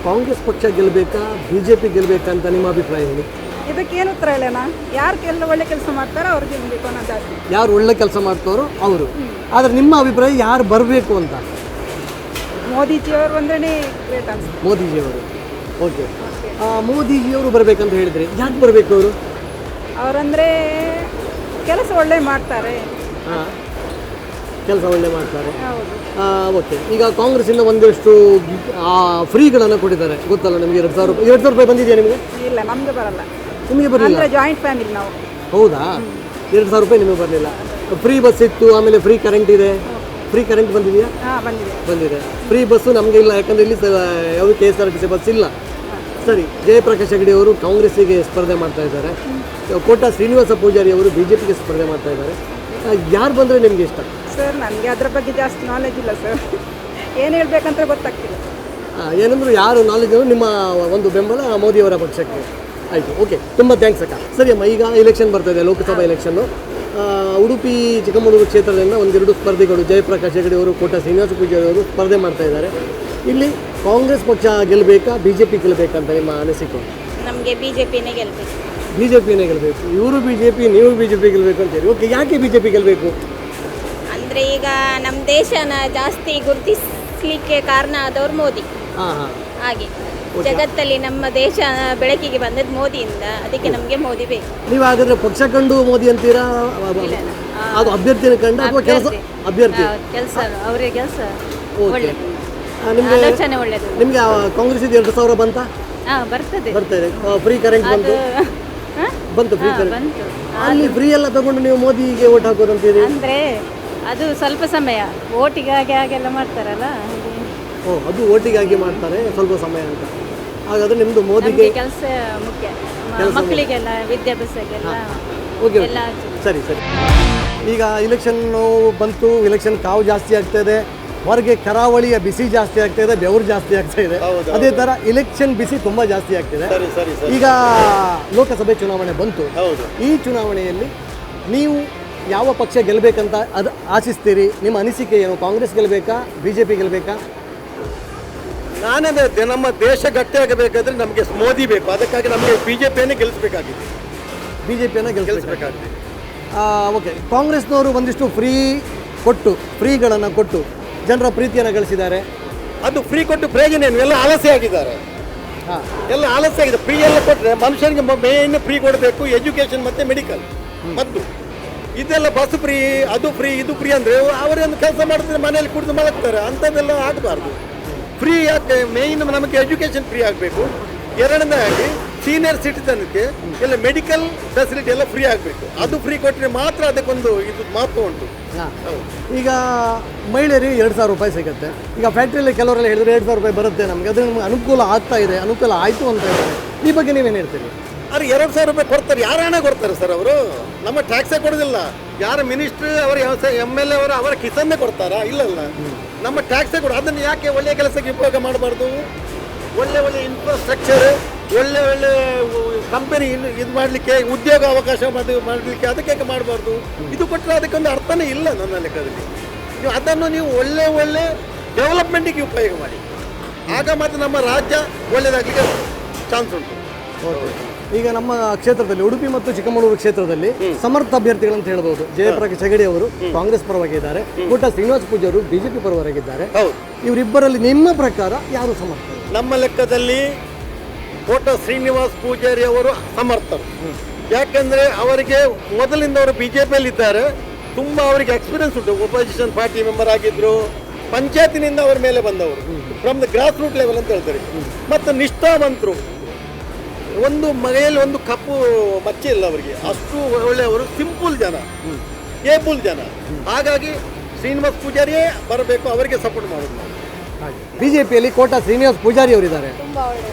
ಕಾಂಗ್ರೆಸ್ ಪಕ್ಷ ಗೆಲ್ಲಬೇಕಾ, BJP ಗೆಲ್ಲಬೇಕಾ ಅಂತ ನಿಮ್ಮ ಅಭಿಪ್ರಾಯ ಹೇಳಿ. ಇದಕ್ಕೇನು ಉತ್ತರ ಇಲ್ಲನಾ? ಯಾರು ಒಳ್ಳೆ ಕೆಲಸ ಮಾಡ್ತಾರೋ ಅವ್ರಿಗೆ ಗೆಲ್ಲಬೇಕು ಅನ್ನೋ ಜಾಸ್ತಿ. ಯಾರು ಒಳ್ಳೆ ಕೆಲಸ ಮಾಡ್ತಾರೋ ಅವರು. ಆದರೆ ನಿಮ್ಮ ಅಭಿಪ್ರಾಯ ಯಾರು ಬರಬೇಕು ಅಂತ? ಮೋದಿಜಿಯವರು ಬಂದ್ರೆ ಗ್ರೇಟ್ ಅನ್ಸುತ್ತೆ. ಮೋದಿಜಿಯವರು. ಓಕೆ. ಮೋದಿಜಿಯವರು ಬರಬೇಕಂತ ಹೇಳಿದರೆ ಯಾಕೆ ಬರಬೇಕು ಅವರು? ಅವರಂದರೆ ಕೆಲಸ ಒಳ್ಳೆ ಮಾಡ್ತಾರೆ. ಕೆಲಸ ಒಳ್ಳೆ ಮಾಡ್ತಾರೆ. ಓಕೆ. ಈಗ ಕಾಂಗ್ರೆಸ್ಸಿಂದ ಒಂದಷ್ಟು ಫ್ರೀಗಳನ್ನು ಕೊಟ್ಟಿದ್ದಾರೆ, ಗೊತ್ತಲ್ಲ ನಿಮಗೆ? 2,000 ರೂಪಾಯಿ ಬಂದಿದೆಯಾ ನಿಮಗೆ? ಇಲ್ಲ, ನಮಗೆ ಬರಲ್ಲ. ನಿಮಗೆ ಬರಲಿಲ್ಲ? ಜಾಯಿಂಟ್ ಫ್ಯಾಮಿಲಿ ನಾವು. ಹೌದಾ? 2,000 ರೂಪಾಯಿ ನಿಮಗೆ ಬರಲಿಲ್ಲ. ಫ್ರೀ ಬಸ್ ಇತ್ತು, ಆಮೇಲೆ ಫ್ರೀ ಕರೆಂಟ್ ಇದೆ. ಫ್ರೀ ಕರೆಂಟ್ ಬಂದಿದೆಯಾ? ಬಂದಿದೆ. ಫ್ರೀ ಬಸ್ಸು ನಮಗೆ ಇಲ್ಲ, ಯಾಕಂದರೆ ಇಲ್ಲಿ ಯಾವುದು KSRTC ಬಸ್ ಇಲ್ಲ. ಸರಿ. ಜಯಪ್ರಕಾಶ್ ಹೆಗಡೆ ಅವರು ಕಾಂಗ್ರೆಸ್ಸಿಗೆ ಸ್ಪರ್ಧೆ ಮಾಡ್ತಾ ಇದ್ದಾರೆ. ಕೋಟ ಶ್ರೀನಿವಾಸ ಪೂಜಾರಿ ಅವರು BJPಗೆ ಸ್ಪರ್ಧೆ ಮಾಡ್ತಾ ಇದ್ದಾರೆ. ಯಾರು ಬಂದರೆ ನಿಮಗೆ ಇಷ್ಟ? ಸರ್, ನನಗೆ ಅದರ ಬಗ್ಗೆ ಜಾಸ್ತಿ ನಾಲೆಜ್ ಇಲ್ಲ ಸರ್. ಏನು ಹೇಳ್ಬೇಕಂತ ಗೊತ್ತಾಗ್ತಿಲ್ಲ. ಏನಂದ್ರು ಯಾರು ನಾಲೆಜ್ ನಿಮ್ಮ ಒಂದು ಬೆಂಬಲ ಮೋದಿಯವರ ಪಕ್ಷಕ್ಕೆ. ಆಯಿತು, ಓಕೆ. ತುಂಬ ಥ್ಯಾಂಕ್ಸ್ ಅಕ್ಕ. ಸರಿ ಅಮ್ಮ, ಈಗ ಎಲೆಕ್ಷನ್ ಬರ್ತಾ ಇದೆ, ಲೋಕಸಭಾ ಎಲೆಕ್ಷನ್ನು. ಉಡುಪಿ ಚಿಕ್ಕಮಗಳೂರು ಕ್ಷೇತ್ರದಿಂದ ಒಂದೆರಡು ಸ್ಪರ್ಧಿಗಳು, ಜಯಪ್ರಕಾಶ್ ಹೆಗಡೆ ಅವರು, ಕೋಟ ಶ್ರೀನಿವಾಸ ಪೂಜಾರಿ ಅವರು ಸ್ಪರ್ಧೆ ಮಾಡ್ತಾ ಇದ್ದಾರೆ. ಇಲ್ಲಿ ಕಾಂಗ್ರೆಸ್ ಪಕ್ಷ ಗೆಲ್ಲಬೇಕಾ, BJP ಗೆಲ್ಲಬೇಕಂತ ನಿಮ್ಮ ಅನಿಸಿಕೆ? ನಮಗೆ BJPನೇ ಗೆಲ್ಲಬೇಕು. BJPನೇ ಗೆಲ್ಲಬೇಕು. ಇವರು BJP, ನೀವು BJP ಗೆಲ್ಲಬೇಕು ಅಂತೇಳಿ. ಓಕೆ. ಯಾಕೆ BJP ಗೆಲ್ಲಬೇಕು? ಅಂದರೆ ಈಗ ನಮ್ಮ ದೇಶನ ಜಾಸ್ತಿ ಗುರುತಿಸಲಿಕ್ಕೆ ಕಾರಣ ಆದವ್ರು ಮೋದಿ. ಹಾಗೆ ಜಗತ್ತಲ್ಲಿ ನಮ್ಮ ದೇಶ ಬೆಳಕಿಗೆ ಬಂದದ್ದು ಮೋದಿಯಿಂದ, ಅದಕ್ಕೆ ನಮಗೆ ಮೋದಿ ಬೇಕು. ನೀವು ಹಾಗಾದ್ರೆ ಪಕ್ಷ ಕಂಡು ಮೋದಿ ಅಂತೀರಾ, ಅದು ಅಭ್ಯರ್ಥಿನ ಕಂಡು ಅಥವಾ ಕೆಲಸ? ಅಭ್ಯರ್ಥಿ ಕೆಲಸ, ಅವರೇ ಕೆಲಸ ಒಳ್ಳೆದು, ನಿಮಗೆ ಆಲೋಚನೆ ಒಳ್ಳೆಯದು. ನಿಮಗೆ ಕಾಂಗ್ರೆಸ್ 2,000 ಬಂತಾ? ಬರ್ತದೆ. ಫ್ರೀ ಕರೆಂಟ್ ಬಂತು. ಫ್ರೀ ಕರೆಂಟ್ ಅಲ್ಲಿ ಫ್ರೀ ಎಲ್ಲ ತಗೊಂಡು ನೀವು ಮೋದಿಗೆ ಓಟ್ ಹಾಕೋದಂತೀರಿ? ಅಂದರೆ ಅದು ಸ್ವಲ್ಪ ಸಮಯ, ಓಟಿಗಾಗಿ ಹಾಗೆಲ್ಲ ಮಾಡ್ತಾರಲ್ಲ. ಅದು ಓಟಿಗಾಗಿ ಮಾಡ್ತಾರೆ, ಸ್ವಲ್ಪ ಸಮಯ ಅಂತ. ಹಾಗಾದ್ರೆ ನಿಮ್ಮದು ಮೋದಿಗೆ ಕೆಲಸ ಮುಖ್ಯ, ಮಕ್ಕಳಿಗೆಲ್ಲ ವಿದ್ಯಾಭ್ಯಾಸಕ್ಕೆಲ್ಲ. ಓಕೆ, ಸರಿ. ಈಗ ಇಲೆಕ್ಷನ್ ಬಂತು, ಇಲೆಕ್ಷನ್ ಕಾವು ಜಾಸ್ತಿ ಆಗ್ತಾ ಇದೆ, ಹೊರಗೆ ಕರಾವಳಿಯ ಬಿಸಿ ಜಾಸ್ತಿ ಆಗ್ತಾ ಇದೆ, ಬೆವರು ಜಾಸ್ತಿ ಆಗ್ತಾ ಇದೆ. ಅದೇ ಥರ ಇಲೆಕ್ಷನ್ ಬಿಸಿ ತುಂಬ ಜಾಸ್ತಿ ಆಗ್ತಿದೆ. ಈಗ ಲೋಕಸಭೆ ಚುನಾವಣೆ ಬಂತು. ಈ ಚುನಾವಣೆಯಲ್ಲಿ ನೀವು ಯಾವ ಪಕ್ಷ ಗೆಲ್ಲಬೇಕಂತ ಅದು ಆಶಿಸ್ತೀರಿ? ನಿಮ್ಮ ಅನಿಸಿಕೆ ಏನು? ಕಾಂಗ್ರೆಸ್ ಗೆಲ್ಲಬೇಕಾ, BJP ಗೆಲ್ಲಬೇಕಾ? ನಾನೇ ನಮ್ಮ ದೇಶ ಗಟ್ಟಿಯಾಗಬೇಕಾದ್ರೆ ನಮಗೆ ಮೋದಿ ಬೇಕು. ಅದಕ್ಕಾಗಿ ನಮಗೆ BJPಯನ್ನೇ ಗೆಲ್ಲಿಸಬೇಕಾಗಿದೆ. BJPಯನ್ನು ಗೆಲ್ಲಿಸಬೇಕಾಗಿದೆ. ಓಕೆ. ಕಾಂಗ್ರೆಸ್ನವರು ಒಂದಿಷ್ಟು ಫ್ರೀಗಳನ್ನು ಕೊಟ್ಟು ಜನರ ಪ್ರೀತಿಯನ್ನು ಗಳಿಸಿದ್ದಾರೆ. ಅದು ಫ್ರೀ ಕೊಟ್ಟು ಪ್ರಯೋಜನ ಏನು? ಎಲ್ಲ ಆಲಸ್ಯ ಆಗಿದ್ದಾರೆ. ಎಲ್ಲ ಆಲಸ್ಯ ಆಗಿದೆ. ಫ್ರೀ ಎಲ್ಲ ಕೊಟ್ಟರೆ ಮನುಷ್ಯನಿಗೆ ಮೇನ್ ಫ್ರೀ ಕೊಡಬೇಕು, ಎಜುಕೇಷನ್ ಮತ್ತು ಮೆಡಿಕಲ್ ಮತ್ತು ಇದೆಲ್ಲ ಬಸ್ ಫ್ರೀ, ಅದು ಫ್ರೀ, ಇದು ಫ್ರೀ ಅಂದರೆ ಅವರೊಂದು ಕೆಲಸ ಮಾಡ್ತಾರೆ, ಮನೇಲಿ ಕುಡಿದು ಮಲಗ್ತಾರೆ. ಅಂಥದ್ದೆಲ್ಲ ಆಗಬಾರ್ದು. ಫ್ರೀ ಯಾಕೆ? ಮೇಯ್ನ್ ನಮಗೆ ಎಜುಕೇಷನ್ ಫ್ರೀ ಆಗಬೇಕು. ಎರಡನೇದಾಗಿ ಸೀನಿಯರ್ ಸಿಟಿಸನ್ಗೆ ಎಲ್ಲ ಮೆಡಿಕಲ್ ಫೆಸಿಲಿಟಿ ಎಲ್ಲ ಫ್ರೀ ಆಗಬೇಕು. ಅದು ಫ್ರೀ ಕೊಟ್ಟರೆ ಮಾತ್ರ ಅದಕ್ಕೊಂದು ಇದು ಮಹತ್ವ ಉಂಟು. ಈಗ ಮಹಿಳೆಯರಿಗೆ 2,000 ರೂಪಾಯಿ ಸಿಗುತ್ತೆ. ಈಗ ಫ್ಯಾಕ್ಟ್ರಿಯಲ್ಲಿ ಕೆಲವರೆಲ್ಲ ಹೇಳಿದ್ರೆ 2,000 ರೂಪಾಯಿ ಬರುತ್ತೆ ನಮಗೆ, ಅದು ನಮ್ಗೆ ಅನುಕೂಲ ಆಗ್ತಾ ಇದೆ, ಅನುಕೂಲ ಆಯಿತು ಅಂತ ಹೇಳ್ತಾರೆ. ಈ ಬಗ್ಗೆ ನೀವೇನು ಹೇಳ್ತೀರಿ? ಅವ್ರು 2,000 ರೂಪಾಯಿ ಕೊಡ್ತಾರೆ. ಯಾರು ಹಣ ಕೊಡ್ತಾರೆ ಸರ್? ಅವರು ನಮ್ಮ ಟ್ಯಾಕ್ಸೇ ಕೊಡೋದಿಲ್ಲ. ಯಾರ ಮಿನಿಸ್ಟ್ರು, ಅವರ MLA ಅವರು ಅವರ ಕಿಸನ್ನೇ ಕೊಡ್ತಾರಾ? ಇಲ್ಲಲ್ಲ, ನಮ್ಮ ಟ್ಯಾಕ್ಸೇ ಕೊಡ. ಅದನ್ನು ಯಾಕೆ ಒಳ್ಳೆಯ ಕೆಲಸಕ್ಕೆ ಉಪಯೋಗ ಮಾಡಬಾರ್ದು? ಒಳ್ಳೆ ಇನ್ಫ್ರಾಸ್ಟ್ರಕ್ಚರ್, ಒಳ್ಳೆ ಕಂಪನಿ ಇದು ಮಾಡಲಿಕ್ಕೆ, ಉದ್ಯೋಗ ಅವಕಾಶ ಮಾಡಲಿಕ್ಕೆ ಅದಕ್ಕೆ ಮಾಡಬಾರ್ದು. ಇದು ಕೊಟ್ಟರೆ ಅದಕ್ಕೊಂದು ಅರ್ಥನೇ ಇಲ್ಲ ನನ್ನ ಲೆಕ್ಕದಲ್ಲಿ. ಅದನ್ನು ನೀವು ಒಳ್ಳೆ ಡೆವಲಪ್ಮೆಂಟಿಗೆ ಉಪಯೋಗ ಮಾಡಿ, ಆಗ ಮಾತ್ರ ನಮ್ಮ ರಾಜ್ಯ ಒಳ್ಳೆಯದಾಗಲಿಕ್ಕೆ ಚಾನ್ಸ್ ಉಂಟು. ಈಗ ನಮ್ಮ ಕ್ಷೇತ್ರದಲ್ಲಿ ಉಡುಪಿ ಮತ್ತು ಚಿಕ್ಕಮಗಳೂರು ಕ್ಷೇತ್ರದಲ್ಲಿ ಸಮರ್ಥ ಅಭ್ಯರ್ಥಿಗಳಂತ ಹೇಳ್ಬೋದು. ಜಯಪ್ರಕಾಶ್ ಹೆಗಡೆ ಅವರು ಕಾಂಗ್ರೆಸ್ ಪರವಾಗಿದ್ದಾರೆ, ಕೋಟ ಶ್ರೀನಿವಾಸ ಪೂಜಾರಿ ಅವರು ಬಿಜೆಪಿ ಪರವಾಗಿದ್ದಾರೆ. ಇವರಿಬ್ಬರಲ್ಲಿ ನಿಮ್ಮ ಪ್ರಕಾರ ಯಾರು ಸಮರ್ಥ? ನಮ್ಮ ಲೆಕ್ಕದಲ್ಲಿ ಕೋಟ ಶ್ರೀನಿವಾಸ ಪೂಜಾರಿ ಅವರು ಸಮರ್ಥರು. ಯಾಕಂದ್ರೆ ಅವರಿಗೆ ಮೊದಲಿಂದ ಅವರು ಬಿಜೆಪಿಯಲ್ಲಿ ಇದ್ದಾರೆ, ತುಂಬಾ ಅವರಿಗೆ ಎಕ್ಸ್ಪೀರಿಯನ್ಸ್ ಉಂಟು. ಒಪೋಸಿಷನ್ ಪಾರ್ಟಿ ಮೆಂಬರ್ ಆಗಿದ್ರು, ಪಂಚಾಯತಿನಿಂದ ಅವರ ಮೇಲೆ ಬಂದವರು, from the grass root level ಅಂತ ಹೇಳ್ತಾರೆ. ಮತ್ತು ನಿಷ್ಠಾವಂತರು, ಒಂದು ಮನೆಯಲ್ಲಿ ಒಂದು ಕಪ್ಪು ಮಚ್ಚೆ ಇಲ್ಲ ಅವರಿಗೆ, ಅಷ್ಟು ಒಳ್ಳೆಯವರು. ಸಿಂಪಲ್ ಜನ, ಏಬಲ್ ಜನ. ಹಾಗಾಗಿ ಶ್ರೀನಿವಾಸ ಪೂಜಾರಿಯೇ ಬರಬೇಕು, ಅವರಿಗೆ ಸಪೋರ್ಟ್ ಮಾಡೋದು. ಬಿಜೆಪಿಯಲ್ಲಿ ಕೋಟ ಶ್ರೀನಿವಾಸ ಪೂಜಾರಿ ಅವರಿದ್ದಾರೆ,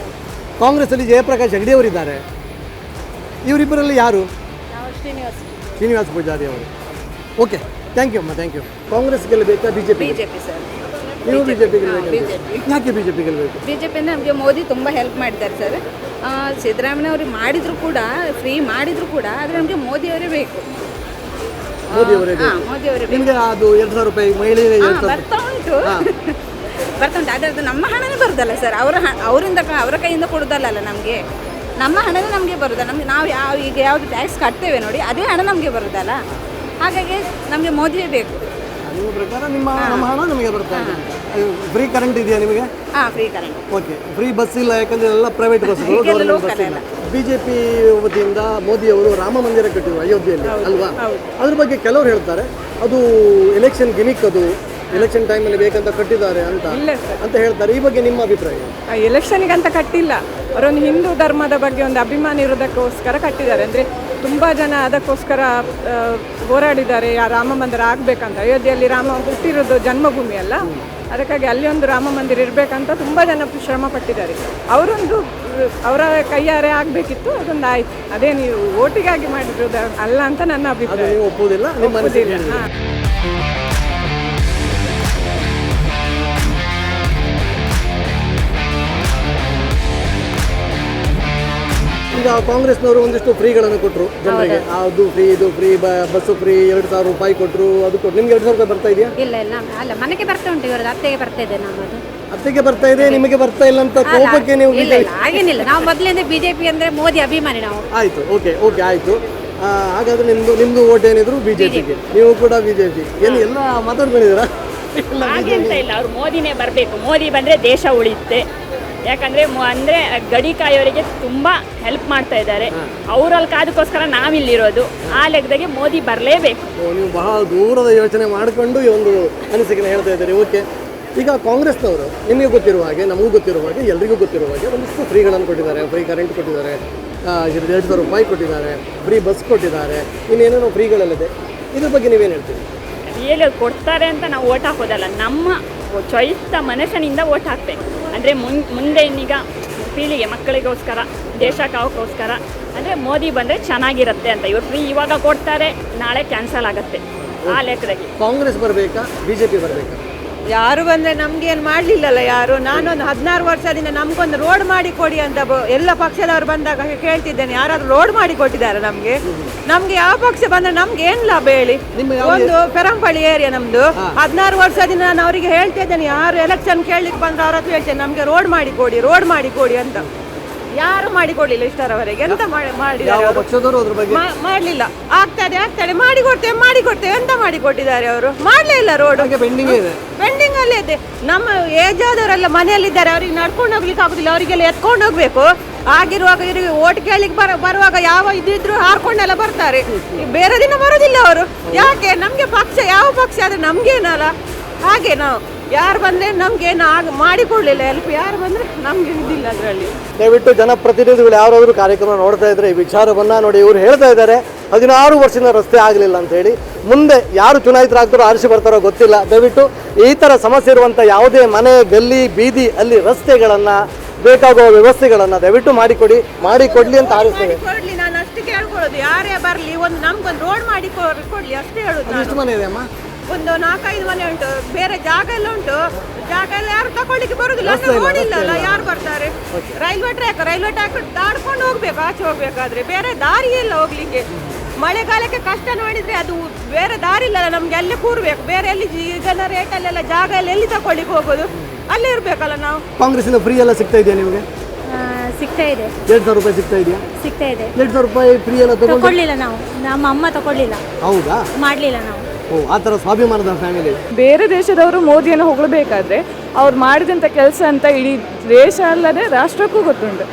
ಕಾಂಗ್ರೆಸ್ ಅಲ್ಲಿ ಜಯಪ್ರಕಾಶ್ ಹೆಗಡೆ ಅವರಿದ್ದಾರೆ. ಇವರಿಬ್ಬರಲ್ಲಿ ಯಾರು? ಶ್ರೀನಿವಾಸ ಪೂಜಾರಿ ಅವರು. ಓಕೆ, ಥ್ಯಾಂಕ್ ಯು ಅಮ್ಮ, ಥ್ಯಾಂಕ್ ಯು. ಕಾಂಗ್ರೆಸ್ ಗೆಲ್ಲಬೇಕಾ ಬಿಜೆಪಿ? ಸರ್. ನೀವು ಬಿಜೆಪಿ ಗೆಲ್ಲಬೇಕು. ಯಾಕೆ ಬಿಜೆಪಿ ಗೆಲ್ಲಬೇಕು? ಬಿಜೆಪಿ ಅಂದ್ರೆ ನಮಗೆ ಮೋದಿ ತುಂಬ ಹೆಲ್ಪ್ ಮಾಡಿದ್ದಾರೆ ಸರ್. ಸಿದ್ದರಾಮಯ್ಯ ಅವರು ಮಾಡಿದ್ರು ಕೂಡ, ಫ್ರೀ ಮಾಡಿದ್ರು ಕೂಡ, ಆದರೆ ನಮಗೆ ಮೋದಿಯವರೇ ಬೇಕು. ಮೋದಿಯವರೇ ಮೋದಿಯವರೇ ನಿಮಗೆ ಅದು 2,000 ರೂಪಾಯಿ ಮಹಿಳೆಯರಿಗೆ ಬರ್ತಾ ಉಂಟು ಬರ್ತಾ ಉಂಟು. ಆದರೆ ಅದು ನಮ್ಮ ಹಣನೇ ಬರುದಲ್ಲ ಸರ್, ಅವರಿಂದ ಅವರ ಕೈಯಿಂದ ಕೊಡೋದಲ್ಲ ನಮಗೆ. ನಮ್ಮ ಹಣನೇ ನಮಗೆ ಬರುದಲ್ಲ. ನಮಗೆ ನಾವು ಈಗ ಯಾವುದು ಟ್ಯಾಕ್ಸ್ ಕಟ್ತೇವೆ ನೋಡಿ, ಅದೇ ಹಣ ನಮಗೆ ಬರುದಲ್ಲ. ಹಾಗಾಗಿ ನಮಗೆ ಮೋದಿಯೇ ಬೇಕು. ನಿಮ್ಮ ಪ್ರಕಾರ ನಮ್ಮ ಹಣ ನಮಗೆ ಬರ್ತಾ ಇದೆ. ಫ್ರೀ ಕರೆಂಟ್ ಇದೆಯಾ ನಿಮಗೆ? Free current. Okay, free bus ಇಲ್ಲ, ಯಾಕಂದ್ರೆ ಎಲ್ಲ ಪ್ರೈವೇಟ್ ಬಸ್ಗಳು, ಗೌರ್ಮೆಂಟ್ ಬಸ್ ಇಲ್ಲ. ಬಿಜೆಪಿ ವತಿಯಿಂದ ಮೋದಿ ಅವರು ರಾಮ ಮಂದಿರ ಕಟ್ಟಿದ್ರು ಅಯೋಧ್ಯೆಯಲ್ಲಿ ಅಲ್ವಾ? ಅದ್ರ ಬಗ್ಗೆ ಕೆಲವರು ಹೇಳ್ತಾರೆ ಅದು ಎಲೆಕ್ಷನ್ ಗಿಮಿಕ್, ಅದು ಎಲೆಕ್ಷನ್ ಟೈಮಲ್ಲಿ ಬೇಕಂತ ಕಟ್ಟಿದ್ದಾರೆ ಅಂತ ಹೇಳ್ತಾರೆ. ಈ ಬಗ್ಗೆ ನಿಮ್ಮ ಅಭಿಪ್ರಾಯ? ಎಲೆಕ್ಷನ್ಗೆ ಅಂತ ಕಟ್ಟಿಲ್ಲ, ಅವರೊಂದು ಹಿಂದೂ ಧರ್ಮದ ಬಗ್ಗೆ ಒಂದು ಅಭಿಮಾನ ಇರೋದಕ್ಕೋಸ್ಕರ ಕಟ್ಟಿದ್ದಾರೆ. ಅಂದರೆ ತುಂಬ ಜನ ಅದಕ್ಕೋಸ್ಕರ ಹೋರಾಡಿದ್ದಾರೆ, ರಾಮ ಮಂದಿರ ಆಗಬೇಕಂತ. ಅಯೋಧ್ಯೆಯಲ್ಲಿ ರಾಮ ಹುಟ್ಟಿರೋದು ಜನ್ಮಭೂಮಿ ಅಲ್ಲ, ಅದಕ್ಕಾಗಿ ಅಲ್ಲಿ ಒಂದು ರಾಮ ಮಂದಿರ ಇರಬೇಕಂತ ತುಂಬ ಜನ ಶ್ರಮ ಪಟ್ಟಿದ್ದಾರೆ. ಅವರೊಂದು ಅವರ ಕೈಯಾರೆ ಆಗಬೇಕಿತ್ತು, ಅದೊಂದು ಆಯ್ತು. ಅದೇ ನೀವು ಓಟಿಗಾಗಿ ಮಾಡಿರೋದು ಅಲ್ಲ ಅಂತ ನನ್ನ ಅಭಿಪ್ರಾಯ. ಒಪ್ಪುವುದಿಲ್ಲ? ಈಗ ಕಾಂಗ್ರೆಸ್ನವರು ಒಂದಿಷ್ಟು ಫ್ರೀಗಳನ್ನು ಕೊಟ್ಟರು ಜನರಿಗೆ, ಅದು ಫ್ರೀ, ಇದು ಫ್ರೀ, ಬಸ್ಸು ಫ್ರೀ, 2,000 ರೂಪಾಯಿ ಕೊಟ್ಟರು, ಅದು ಕೊಟ್ಟು ನಿಮ್ಗೆ 2,000 ರೂಪಾಯಿ ಬರ್ತಾ ಇದೆಯಾ? ಇಲ್ಲ ಇಲ್ಲ, ಅಲ್ಲ ಮನೆಗೆ ಬರ್ತಾ ಉಂಟು, ಇವರು ಅತ್ತೆಗೆ ಬರ್ತಾ ಇದೆ. ನಮ್ಮದು ಅತ್ತೆಗೆ ಬರ್ತಾ ಇದೆ, ನಿಮಗೆ ಬರ್ತಾ ಇಲ್ಲ ಅಂತ ಕೋಪಕ್ಕೆ ನೀವು? ಹಾಗೇನಿಲ್ಲ, ನಾವು ಮೊದಲಿಂದ ಬಿಜೆಪಿ ಅಂದ್ರೆ ಮೋದಿ ಅಭಿಮಾನಿ ನಾವು. ಆಯ್ತು, ಓಕೆ ಓಕೆ, ಆಯ್ತು. ಹಾಗಾದ್ರೆ ನಿಮ್ದು ಓಟ್ ಏನಿದ್ರು ಬಿಜೆಪಿಗೆ, ನೀವು ಕೂಡ ಬಿಜೆಪಿ. ಎಲ್ಲ ಮಾತಾಡ್ಕೊಂಡಿದ್ದೀರಾ? ಹಾಗೆ ಅಂತ ಇಲ್ಲ, ಅವ್ರು ಮೋದಿನೇ ಬರಬೇಕು. ಮೋದಿ ಬಂದರೆ ದೇಶ ಉಳಿಯುತ್ತೆ. ಯಾಕಂದರೆ ಅಂದರೆ ಗಡಿ ಕಾಯೋರಿಗೆ ತುಂಬ ಹೆಲ್ಪ್ ಮಾಡ್ತಾ ಇದ್ದಾರೆ. ಅವರಲ್ಲಿ ಕಾದಕ್ಕೋಸ್ಕರ ನಾವಿಲ್ಲಿರೋದು. ಆ ಲೆಕ್ಕದಾಗೆ ಮೋದಿ ಬರಲೇಬೇಕು. ನೀವು ಬಹಳ ದೂರದ ಯೋಚನೆ ಮಾಡಿಕೊಂಡು ಈ ಒಂದು ಅನಿಸಿಕೆನ ಹೇಳ್ತಾ ಇದ್ದೀರಿ. ಓಕೆ, ಈಗ ಕಾಂಗ್ರೆಸ್ನವರು ನಿಮಗೆ ಗೊತ್ತಿರುವ ಹಾಗೆ, ನಮಗೂ ಗೊತ್ತಿರುವ ಹಾಗೆ, ಎಲ್ರಿಗೂ ಗೊತ್ತಿರುವ ಹಾಗೆ ಒಂದಿಷ್ಟು ಫ್ರೀಗಳನ್ನು ಕೊಟ್ಟಿದ್ದಾರೆ. ಫ್ರೀ ಕರೆಂಟ್ ಕೊಟ್ಟಿದ್ದಾರೆ, 2,000 ರೂಪಾಯಿ ಕೊಟ್ಟಿದ್ದಾರೆ, ಫ್ರೀ ಬಸ್ ಕೊಟ್ಟಿದ್ದಾರೆ, ಇನ್ನೇನೇನೋ ಫ್ರೀಗಳಲ್ಲಿದೆ. ಇದ್ರ ಬಗ್ಗೆ ನೀವೇನು ಹೇಳ್ತೀರಿ? ಏನು ಕೊಡ್ತಾರೆ ಅಂತ ನಾವು ಓಟ್ ಹಾಕೋದಲ್ಲ, ನಮ್ಮ ಚೊಯ್ತ ಮನಸ್ಸಿನಿಂದ ಓಟ್ ಹಾಕಬೇಕು. ಅಂದರೆ ಮುಂದೆ ಇನ್ನೀಗ ಪೀಳಿಗೆ ಮಕ್ಕಳಿಗೋಸ್ಕರ, ದೇಶಕ್ಕೋಸ್ಕರ ಅಂದರೆ ಮೋದಿ ಬಂದರೆ ಚೆನ್ನಾಗಿರುತ್ತೆ ಅಂತ. ಇವರು ಫ್ರೀ ಇವಾಗ ಕೊಡ್ತಾರೆ, ನಾಳೆ ಕ್ಯಾನ್ಸಲ್ ಆಗುತ್ತೆ. ಆ ಲೆಕ್ಕದಾಗಿ ಕಾಂಗ್ರೆಸ್ ಬರಬೇಕಾ ಬಿಜೆಪಿ ಬರಬೇಕಾ? ಯಾರು ಬಂದರೆ ನಮಗೇನು ಮಾಡಲಿಲ್ಲಲ್ಲ ಯಾರು. ನಾನೊಂದು 16 ವರ್ಷದಿಂದ ನಮಗೊಂದು ರೋಡ್ ಮಾಡಿ ಕೊಡಿ ಅಂತ ಎಲ್ಲ ಪಕ್ಷದವರು ಬಂದಾಗ ಕೇಳ್ತಿದ್ದೇನೆ. ಯಾರಾದರೂ ರೋಡ್ ಮಾಡಿ ಕೊಟ್ಟಿದ್ದಾರೆ ನಮಗೆ ಯಾವ ಪಕ್ಷ ಬಂದರೆ ನಮ್ಗೆ ಏನು ಲಾಭ ಹೇಳಿ? ಒಂದು ಪೆರಂಪಳ್ಳಿ ಏರಿಯಾ ನಮ್ಮದು. 16 ವರ್ಷದಿಂದ ನಾನು ಅವರಿಗೆ ಹೇಳ್ತಾ ಇದ್ದೇನೆ, ಯಾರು ಎಲೆಕ್ಷನ್ ಕೇಳಲಿಕ್ಕೆ ಬಂದ್ರೆ ಅವ್ರ ಹತ್ರ ಹೇಳ್ತೇನೆ ನಮಗೆ ರೋಡ್ ಮಾಡಿ ಕೊಡಿ ಅಂತ. ಯಾರು ಮಾಡಿಕೊಡ್ಲಿಲ್ಲ ಇಷ್ಟರವರೆಗೆ. ಎಂತ ಮಾಡಲಿಲ್ಲ. ಆಗ್ತದೆ ಮಾಡಿಕೊಡ್ತೇವೆ ಎಂತ ಮಾಡಿಕೊಟ್ಟಿದ್ದಾರೆ ಅವರು? ಮಾಡಲೇ ಇಲ್ಲ. ರೋಡ್ ಪೆಂಡಿಂಗ್ ಅಲ್ಲೇ ಇದೆ. ನಮ್ಮ ಏಜ್ ಆದವರೆಲ್ಲ ಮನೆಯಲ್ಲಿದ್ದಾರೆ, ಅವ್ರಿಗೆ ನಡ್ಕೊಂಡು ಹೋಗ್ಲಿಕ್ಕೆ ಆಗುದಿಲ್ಲ, ಅವರಿಗೆಲ್ಲ ಎತ್ಕೊಂಡು ಹೋಗ್ಬೇಕು. ಆಗಿರುವಾಗ ಇವರಿಗೆ ಓಟ್ ಕೇಳಲಿಕ್ಕೆ ಬರುವಾಗ ಯಾವ ಇದಿದ್ರು ಹಾರ್ಕೊಂಡೆಲ್ಲ ಬರ್ತಾರೆ. ಬೇರೆ ದಿನ ಬರೋದಿಲ್ಲ ಅವರು. ಯಾಕೆ? ನಮಗೆ ಪಕ್ಷ ಯಾವ ಪಕ್ಷ ಆದ್ರೆ ನಮ್ಗೇನಲ್ಲ. ಹಾಗೆ ನಾವು ಯಾರು ಬಂದರೆ ನಮ್ಗೇನು ಮಾಡಿಕೊಡ್ಲಿಲ್ಲ ಹೆಲ್ಪ್. ಯಾರು ಬಂದರೆ ನಮ್ಗೆ ಇದಿಲ್ಲ ಅದರಲ್ಲಿ. ದಯವಿಟ್ಟು ಜನಪ್ರತಿನಿಧಿಗಳು ಯಾರಾದರೂ ಕಾರ್ಯಕ್ರಮ ನೋಡ್ತಾ ಇದ್ರೆ ಈ ವಿಚಾರವನ್ನು ನೋಡಿ. ಇವರು ಹೇಳ್ತಾ ಇದ್ದಾರೆ 16 ವರ್ಷದಿಂದ ರಸ್ತೆ ಆಗಲಿಲ್ಲ ಅಂತ ಹೇಳಿ. ಮುಂದೆ ಯಾರು ಚುನಾಯಿತರಾಗ್ತಾರೋ ಆರಿಸಿ ಬರ್ತಾರೋ ಗೊತ್ತಿಲ್ಲ. ದಯವಿಟ್ಟು ಈ ಥರ ಸಮಸ್ಯೆ ಇರುವಂಥ ಯಾವುದೇ ಮನೆ, ಗಲ್ಲಿ, ಬೀದಿ ಅಲ್ಲಿ ರಸ್ತೆಗಳನ್ನು, ಬೇಕಾಗುವ ವ್ಯವಸ್ಥೆಗಳನ್ನು ದಯವಿಟ್ಟು ಮಾಡಿಕೊಡ್ಲಿ ಅಂತ ಆರಿಸ್ತೇವೆ. ನಾನು ಅಷ್ಟು ಕೇಳ್ಕೊಳ್ಳೋದು, ಯಾರೇ ಬರಲಿ ಒಂದು ನಮ್ಗೊಂದು ರೋಡ್ ಮಾಡಿ ಕೊಡ್ಲಿ ಅಷ್ಟೇ ಹೇಳೋದು. ಎಷ್ಟು ಮನೆ ಇದೆ ಅಮ್ಮ? ಒಂದು 4-5 ಮನೆ ಉಂಟು, ಬೇರೆ ಜಾಗ ಎಲ್ಲ ಉಂಟು. ಜಾಗ ಎಲ್ಲ ಯಾರು ತಗೊಳ್ಳಿಕ್ಕೆ ಬರುದಿಲ್ಲ, ನೋಡಿಲ್ಲ ಅಲ್ಲ, ಯಾರು ಬರ್ತಾರೆ? ರೈಲ್ವೆ ಟ್ರ್ಯಾಕ್ ದಾಡ್ಕೊಂಡು ಹೋಗ್ಬೇಕು, ಆಚೆ ಹೋಗ್ಬೇಕಾದ್ರೆ ಬೇರೆ ದಾರಿ ಇಲ್ಲ ಹೋಗ್ಲಿಕ್ಕೆ. ಮಳೆಗಾಲಕ್ಕೆ ಕಷ್ಟ ನೋಡಿದ್ರೆ ಅದು ಬೇರೆ ದಾರಿ ಇಲ್ಲ ನಮ್ಗೆ, ಅಲ್ಲೇ ಕೂರ್ಬೇಕು. ಬೇರೆ ಎಲ್ಲಿ ಈಗಿನ ರೇಟಲ್ಲೆಲ್ಲ ಜಾಗ ಎಲ್ಲ ಎಲ್ಲಿ ತಗೊಳ್ಳಿಕ್ಕೆ ಹೋಗೋದು? ಅಲ್ಲೇ ಇರ್ಬೇಕಲ್ಲ ನಾವು. ಕಾಂಗ್ರೆಸ್ಸಿನ ಫ್ರೀ ಎಲ್ಲ ಸಿಗ್ತಾ ಇದೆಯಾ ನಿಮಗೆ? ಸಿಗ್ತಾ ಇದೆ. 2,000 ರೂಪಾಯಿ ಸಿಗ್ತಾ ಇದೆಯಾ? ಸಿಗ್ತಾ ಇದೆ. 2,000 ರೂಪಾಯಿ ಫ್ರೀ ಎಲ್ಲ ತಗೊಳ್ಳಿಲ್ಲ ನಾವು, ನಮ್ಮ ಅಮ್ಮ ತಗೊಳ್ಳಿಲ್ಲ. ಹೌದಾ? ಮಾಡಲಿಲ್ಲ ನಾವು. ಓ, ಆ ಥರ ಸ್ವಾಭಿಮಾನದ ಫ್ಯಾಮಿಲಿ. ಬೇರೆ ದೇಶದವರು ಮೋದಿಯನ್ನು ಹೊಗಳಬೇಕಾದ್ರೆ ಅವ್ರು ಮಾಡಿದಂಥ ಕೆಲಸ ಅಂತ ಇಡೀ ದೇಶ ಅಲ್ಲದೆ ರಾಷ್ಟ್ರಕ್ಕೂ ಗೊತ್ತುಂಟು.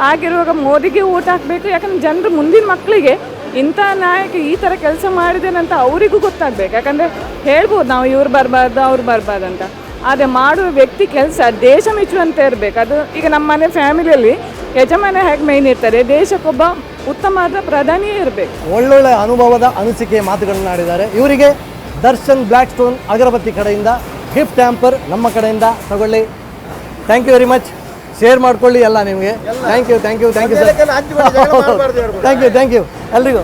ಆಗಿರುವಾಗ ಮೋದಿಗೆ ಓಟ್ ಹಾಕಬೇಕು. ಯಾಕಂದರೆ ಜನರು ಮುಂದಿನ ಮಕ್ಕಳಿಗೆ ಇಂಥ ನಾಯಕ ಈ ಥರ ಕೆಲಸ ಮಾಡಿದ್ದೇನಂತ ಅವರಿಗೂ ಗೊತ್ತಾಗಬೇಕು. ಯಾಕಂದರೆ ಹೇಳ್ಬೋದು ನಾವು ಇವ್ರು ಬರಬಾರ್ದು ಅವ್ರು ಬರಬಾರ್ದು ಅಂತ, ಆದರೆ ಮಾಡುವ ವ್ಯಕ್ತಿ ಕೆಲಸ ದೇಶ ಮೆಚ್ಚುವಂತೆ ಇರಬೇಕು. ಅದು ಈಗ ನಮ್ಮ ಮನೆ ಫ್ಯಾಮಿಲಿಯಲ್ಲಿ ಯಜಮಾನ ಹೇಗೆ ಮೇಯ್ನ್ ಇರ್ತಾರೆ, ದೇಶಕ್ಕೊಬ್ಬ ಉತ್ತಮವಾದ ಪ್ರಧಾನಿಯೇ ಇರಬೇಕು. ಒಳ್ಳೊಳ್ಳೆ ಅನುಭವದ ಅನಿಸಿಕೆ ಮಾತುಗಳನ್ನು ಆಡಿದ್ದಾರೆ. ಇವರಿಗೆ ದರ್ಶನ್ ಬ್ಲ್ಯಾಕ್ ಸ್ಟೋನ್ ಅಗರಬತ್ತಿ ಕಡೆಯಿಂದ ಗಿಫ್ಟ್ ಹ್ಯಾಂಪರ್ ನಮ್ಮ ಕಡೆಯಿಂದ ತಗೊಳ್ಳಿ. Thank you very much. Share ಮಾಡ್ಕೊಳ್ಳಿ ಎಲ್ಲ ನಿಮಗೆ. Thank you thank you thank you sir. Thank you thank you ಎಲ್ರಿಗೂ.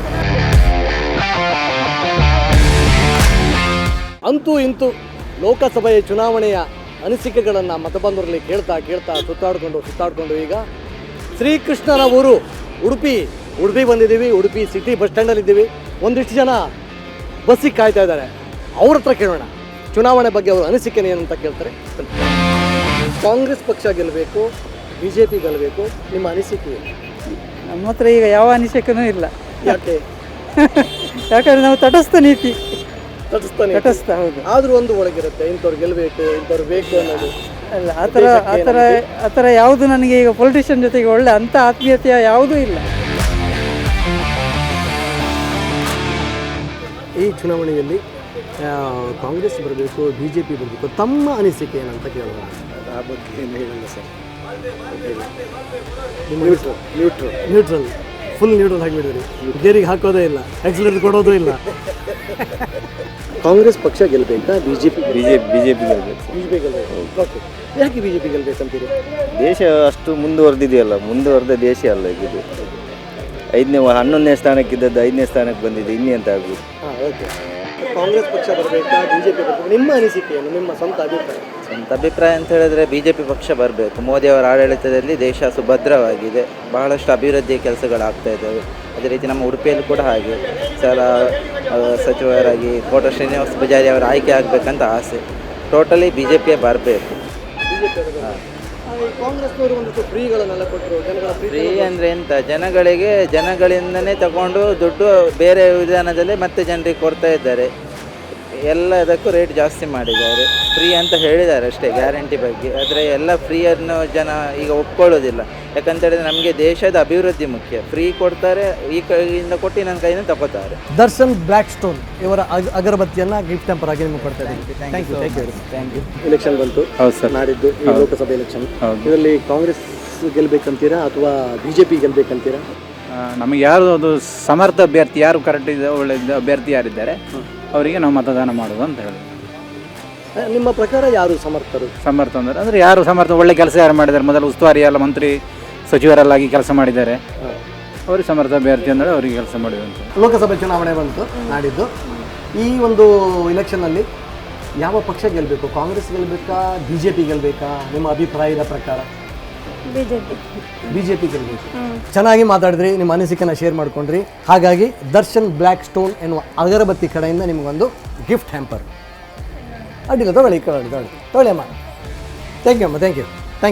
ಅಂತೂ ಇಂತೂ ಲೋಕಸಭೆಯ ಚುನಾವಣೆಯ ಅನಿಸಿಕೆಗಳನ್ನು ಮತಬಂಧುರಲ್ಲಿ ಕೇಳ್ತಾ ಕೇಳ್ತಾ ಸುತ್ತಾಡಿಕೊಂಡು ಈಗ ಶ್ರೀಕೃಷ್ಣನ ಊರು ಉಡುಪಿ ಬಂದಿದ್ದೀವಿ. ಉಡುಪಿ ಸಿಟಿ ಬಸ್ ಸ್ಟ್ಯಾಂಡಲ್ಲಿದ್ದೀವಿ. ಒಂದಿಷ್ಟು ಜನ ಬಸ್ಸಿಗೆ ಕಾಯ್ತಾ ಇದ್ದಾರೆ. ಅವ್ರ ಹತ್ರ ಕೇಳೋಣ ಚುನಾವಣೆ ಬಗ್ಗೆ ಅವ್ರ ಅನಿಸಿಕೆ ಏನಂತ ಕೇಳ್ತಾರೆ. ಕಾಂಗ್ರೆಸ್ ಪಕ್ಷ ಗೆಲ್ಲಬೇಕು, BJP ಗೆಲ್ಲಬೇಕು, ನಿಮ್ಮ ಅನಿಸಿಕೆ ಏನು? ನಮ್ಮ ಹತ್ರ ಈಗ ಯಾವ ಅನಿಸಿಕೆನೂ ಇಲ್ಲ. ಯಾಕೆ? ಯಾಕಂದ್ರೆ ನಾವು ತಟಸ್ಥ ನೀತಿ. ತಟಸ್ಥ ಹೌದು. ಆದರೂ ಒಂದು ಒಳಗಿರುತ್ತೆ, ಇಂಥವ್ರು ಗೆಲ್ಲಬೇಕು, ಇಂಥವ್ರು ಬೇಕು ಅನ್ನೋದು. ಅಲ್ಲ, ಆ ಥರ ಯಾವುದು ನನಗೆ ಈಗ ಪೊಲಿಟಿಷಿಯನ್ ಜೊತೆಗೆ ಒಳ್ಳೆ ಅಂಥ ಆತ್ಮೀಯತೆಯ ಯಾವುದೂ ಇಲ್ಲ. ಈ ಚುನಾವಣೆಯಲ್ಲಿ ಕಾಂಗ್ರೆಸ್ ಬರಬೇಕು, BJP ಬರಬೇಕು, ತಮ್ಮ ಅನಿಸಿಕೆ ಏನಂತ ಕೇಳೋಣ. ಆ ಬಗ್ಗೆ ಏನು ಹೇಳಿಲ್ಲ ಸರ್. ನ್ಯೂಟ್ರಲ್ ಫುಲ್ ನ್ಯೂಟ್ರಲ್ ಆಗಿಬಿಡಿದ್ರಿ. ಗೇರಿಗೆ ಹಾಕೋದೇ ಇಲ್ಲ, ಆಕ್ಸಿಲೇಟರ್ ಕೊಡೋದು ಇಲ್ಲ. ಕಾಂಗ್ರೆಸ್ ಪಕ್ಷ ಗೆಲ್ಲಬೇಕಾ, BJP ಗೆಲ್ಲಬೇಕು? ಓಕೆ, ಯಾಕೆ BJP ಗೆಲ್ಲಬೇಕಂತೀರಿ? ದೇಶ ಅಷ್ಟು ಮುಂದುವರೆದ ದೇಶ ಅಲ್ಲ ಇದು. 11ನೇ ಸ್ಥಾನಕ್ಕಿದ್ದದ್ದು 5ನೇ ಸ್ಥಾನಕ್ಕೆ ಬಂದಿದೆ. ಇನ್ನೆಂತ ಆಗ್ಬೋದು. ಹಾಂ, ಓಕೆ. ಕಾಂಗ್ರೆಸ್ ಪಕ್ಷ ಬರಬೇಕಾ, BJP ಬರಬೇಕು? ನಿಮ್ಮ ಅನಿಸಿಕೆ ಏನು, ನಿಮ್ಮ ಸ್ವಂತ ಅಭಿಪ್ರಾಯ? ಸ್ವಂತ ಅಭಿಪ್ರಾಯ ಅಂತ ಹೇಳಿದ್ರೆ BJP ಪಕ್ಷ ಬರಬೇಕು. ಮೋದಿಯವರ ಆಡಳಿತದಲ್ಲಿ ದೇಶ ಸುಭದ್ರವಾಗಿದೆ, ಬಹಳಷ್ಟು ಅಭಿವೃದ್ಧಿ ಕೆಲಸಗಳಾಗ್ತಾ ಇದ್ದಾವೆ. ಅದೇ ರೀತಿ ನಮ್ಮ ಉಡುಪಿಯಲ್ಲಿ ಕೂಡ ಹಾಗೆ ಸಚಿವರಾಗಿ ಕೋಟ ಶ್ರೀನಿವಾಸ ಪೂಜಾರಿ ಅವರ ಆಯ್ಕೆ ಆಗಬೇಕಂತ ಆಸೆ. ಟೋಟಲಿ BJP ಬರಬೇಕು. ಕಾಂಗ್ರೆಸ್ನವರು ಒಂದಿಷ್ಟು ಫ್ರೀಗಳನ್ನೆಲ್ಲ ಕೊಟ್ಟರು, ಜನಗಳ ಫ್ರೀ ಅಂದರೆ ಎಂತ, ಜನಗಳಿಂದನೇ ತಗೊಂಡು ದುಡ್ಡು ಬೇರೆ ವಿಧಾನದಲ್ಲಿ ಮತ್ತೆ ಜನರಿಗೆ ಕೊಡ್ತಾ ಇದ್ದಾರೆ. ಎಲ್ಲದಕ್ಕೂ ರೇಟ್ ಜಾಸ್ತಿ ಮಾಡಿದ್ದಾರೆ. ಫ್ರೀ ಅಂತ ಹೇಳಿದ್ದಾರೆ ಅಷ್ಟೇ ಗ್ಯಾರಂಟಿ ಬಗ್ಗೆ. ಆದರೆ ಎಲ್ಲ ಫ್ರೀಯನ್ನು ಜನ ಈಗ ಒಪ್ಕೊಳ್ಳೋದಿಲ್ಲ. ಯಾಕಂತೇಳಿದ್ರೆ ನಮಗೆ ದೇಶದ ಅಭಿವೃದ್ಧಿ ಮುಖ್ಯ. ಫ್ರೀ ಕೊಡ್ತಾರೆ, ಈ ಕೈಯಿಂದ ಕೊಟ್ಟು ನನ್ನ ಕೈಯಿಂದ ತಗೋತಾರೆ. ದರ್ಶನ್ ಬ್ಲ್ಯಾಕ್ ಸ್ಟೋನ್ ಇವರ ಅಗರಬತ್ತಿಯನ್ನು ಗಿಫ್ಟ್ ಹ್ಯಾಂಪರ್ ಆಗಿ ನಿಮಗೆ ಕೊಡ್ತಾ ಇದ್ದೀವಿ. Thank you. ಎಲೆಕ್ಷನ್ ಬಂತು. ಹೌದು ಸರ್. ನಾಡಿದ್ದು ಈ ಲೋಕಸಭೆ ಎಲೆಕ್ಷನ್. ಇದರಲ್ಲಿ ಕಾಂಗ್ರೆಸ್ ಗೆಲ್ಲಬೇಕಂತೀರಾ ಅಥವಾ BJP ಗೆಲ್ಲಬೇಕಂತೀರಾ? ನಮಗೆ ಯಾರು ಒಂದು ಸಮರ್ಥ ಅಭ್ಯರ್ಥಿ, ಯಾರು ಕರೆಕ್ಟ್ ಇದೆ, ಒಳ್ಳೆ ಅಭ್ಯರ್ಥಿ ಯಾರಿದ್ದಾರೆ ಅವರಿಗೆ ನಾವು ಮತದಾನ ಮಾಡೋದು ಅಂತ ಹೇಳಿ. ನಿಮ್ಮ ಪ್ರಕಾರ ಯಾರು ಸಮರ್ಥರು? ಸಮರ್ಥ ಅಂದರೆ ಯಾರು ಸಮರ್ಥ, ಒಳ್ಳೆ ಕೆಲಸ ಯಾರು ಮಾಡಿದ್ದಾರೆ, ಮೊದಲು ಉಸ್ತುವಾರಿ ಎಲ್ಲ ಮಂತ್ರಿ ಸಚಿವರೆಲ್ಲಾಗಿ ಕೆಲಸ ಮಾಡಿದ್ದಾರೆ, ಅವ್ರಿಗೆ ಸಮರ್ಥ ಅಭ್ಯರ್ಥಿ ಅಂದರೆ ಅವರಿಗೆ ಕೆಲಸ ಮಾಡಿದಂತೆ. ಲೋಕಸಭೆ ಚುನಾವಣೆ ಬಂತು ನಾಡಿದ್ದು. ಈ ಒಂದು ಇಲೆಕ್ಷನ್ನಲ್ಲಿ ಯಾವ ಪಕ್ಷ ಗೆಲ್ಲಬೇಕು? ಕಾಂಗ್ರೆಸ್ ಗೆಲ್ಲಬೇಕಾ, BJP ಗೆಲ್ಲಬೇಕಾ? ನಿಮ್ಮ ಅಭಿಪ್ರಾಯದ ಪ್ರಕಾರ BJP ಗೆಲ್ಲಬೇಕು. ಚೆನ್ನಾಗಿ ಮಾತಾಡಿದ್ರಿ, ನಿಮ್ಮ ಅನಿಸಿಕೆನ ಶೇರ್ ಮಾಡ್ಕೊಂಡ್ರಿ. ಹಾಗಾಗಿ ದರ್ಶನ್ ಬ್ಲ್ಯಾಕ್ ಸ್ಟೋನ್ ಎನ್ನುವ ಅಗರಬತ್ತಿ ಕಡೆಯಿಂದ ನಿಮಗೊಂದು ಗಿಫ್ಟ್ ಹ್ಯಾಂಪರ್. ಅಡ್ಡಿಲ್ಲ, ತಗೊಳ್ಳಿ ಅಮ್ಮ. ಥ್ಯಾಂಕ್ ಯು ಅಮ್ಮ, ಥ್ಯಾಂಕ್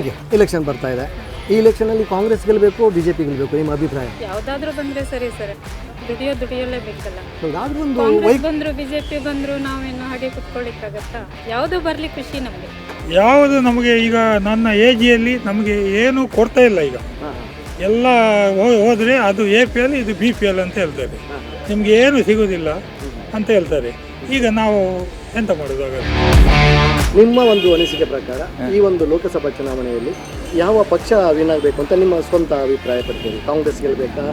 ಯು. ಇಲೆಕ್ಷನ್ ಬರ್ತಾ ಇದೆ. ಈ ಇಲೆಕ್ಷನಲ್ಲಿ ಕಾಂಗ್ರೆಸ್ ಗೆಲ್ಲಬೇಕು, BJP ಗೆಲ್ಲಬೇಕು? ನಿಮ್ಮ ಅಭಿಪ್ರಾಯ? ಯಾವುದಾದ್ರೂ ಬಂದರೆ ಸರಿ ಸರ್. ದುಡಿಯಲೇಬೇಕಲ್ಲ. ಯಾವುದಾದ್ರೂ ಒಂದು ಕಾಂಗ್ರೆಸ್ ಬಂದ್ರು BJP ಬಂದ್ರು ನಾವೇನು ಹಾಗೆ ಕುತ್ಕೊಳ್ಳಿಕ್ಕಾಗತ್ತಾ? ಯಾವುದೋ ಬರಲಿ ಖುಷಿ ನಮಗೆ. ಯಾವುದು ನಮಗೆ ಈಗ ನನ್ನ ಏಜಿಯಲ್ಲಿ ನಮಗೆ ಏನು ಕೊಡ್ತಾ ಇಲ್ಲ. ಈಗ ಎಲ್ಲ ಹೋದರೆ ಅದು APL ಇದು BPL ಅಂತ ಹೇಳ್ತಾರೆ, ನಿಮಗೆ ಏನು ಸಿಗೋದಿಲ್ಲ ಅಂತ ಹೇಳ್ತಾರೆ. ಈಗ ನಾವು ಎಂತ ಮಾಡೋದಾಗ? ನಿಮ್ಮ ಒಂದು ಅನಿಸಿಕೆ ಪ್ರಕಾರ ಈ ಒಂದು ಲೋಕಸಭಾ ಚುನಾವಣೆಯಲ್ಲಿ ಯಾವ ಪಕ್ಷ ವಿನ್ ಆಗಬೇಕು ಅಂತ ನಿಮ್ಮ ಸ್ವಂತ ಅಭಿಪ್ರಾಯ ಪಡ್ತೀರಿ? ಕಾಂಗ್ರೆಸ್ ಗೆಲ್ಲಬೇಕಾ,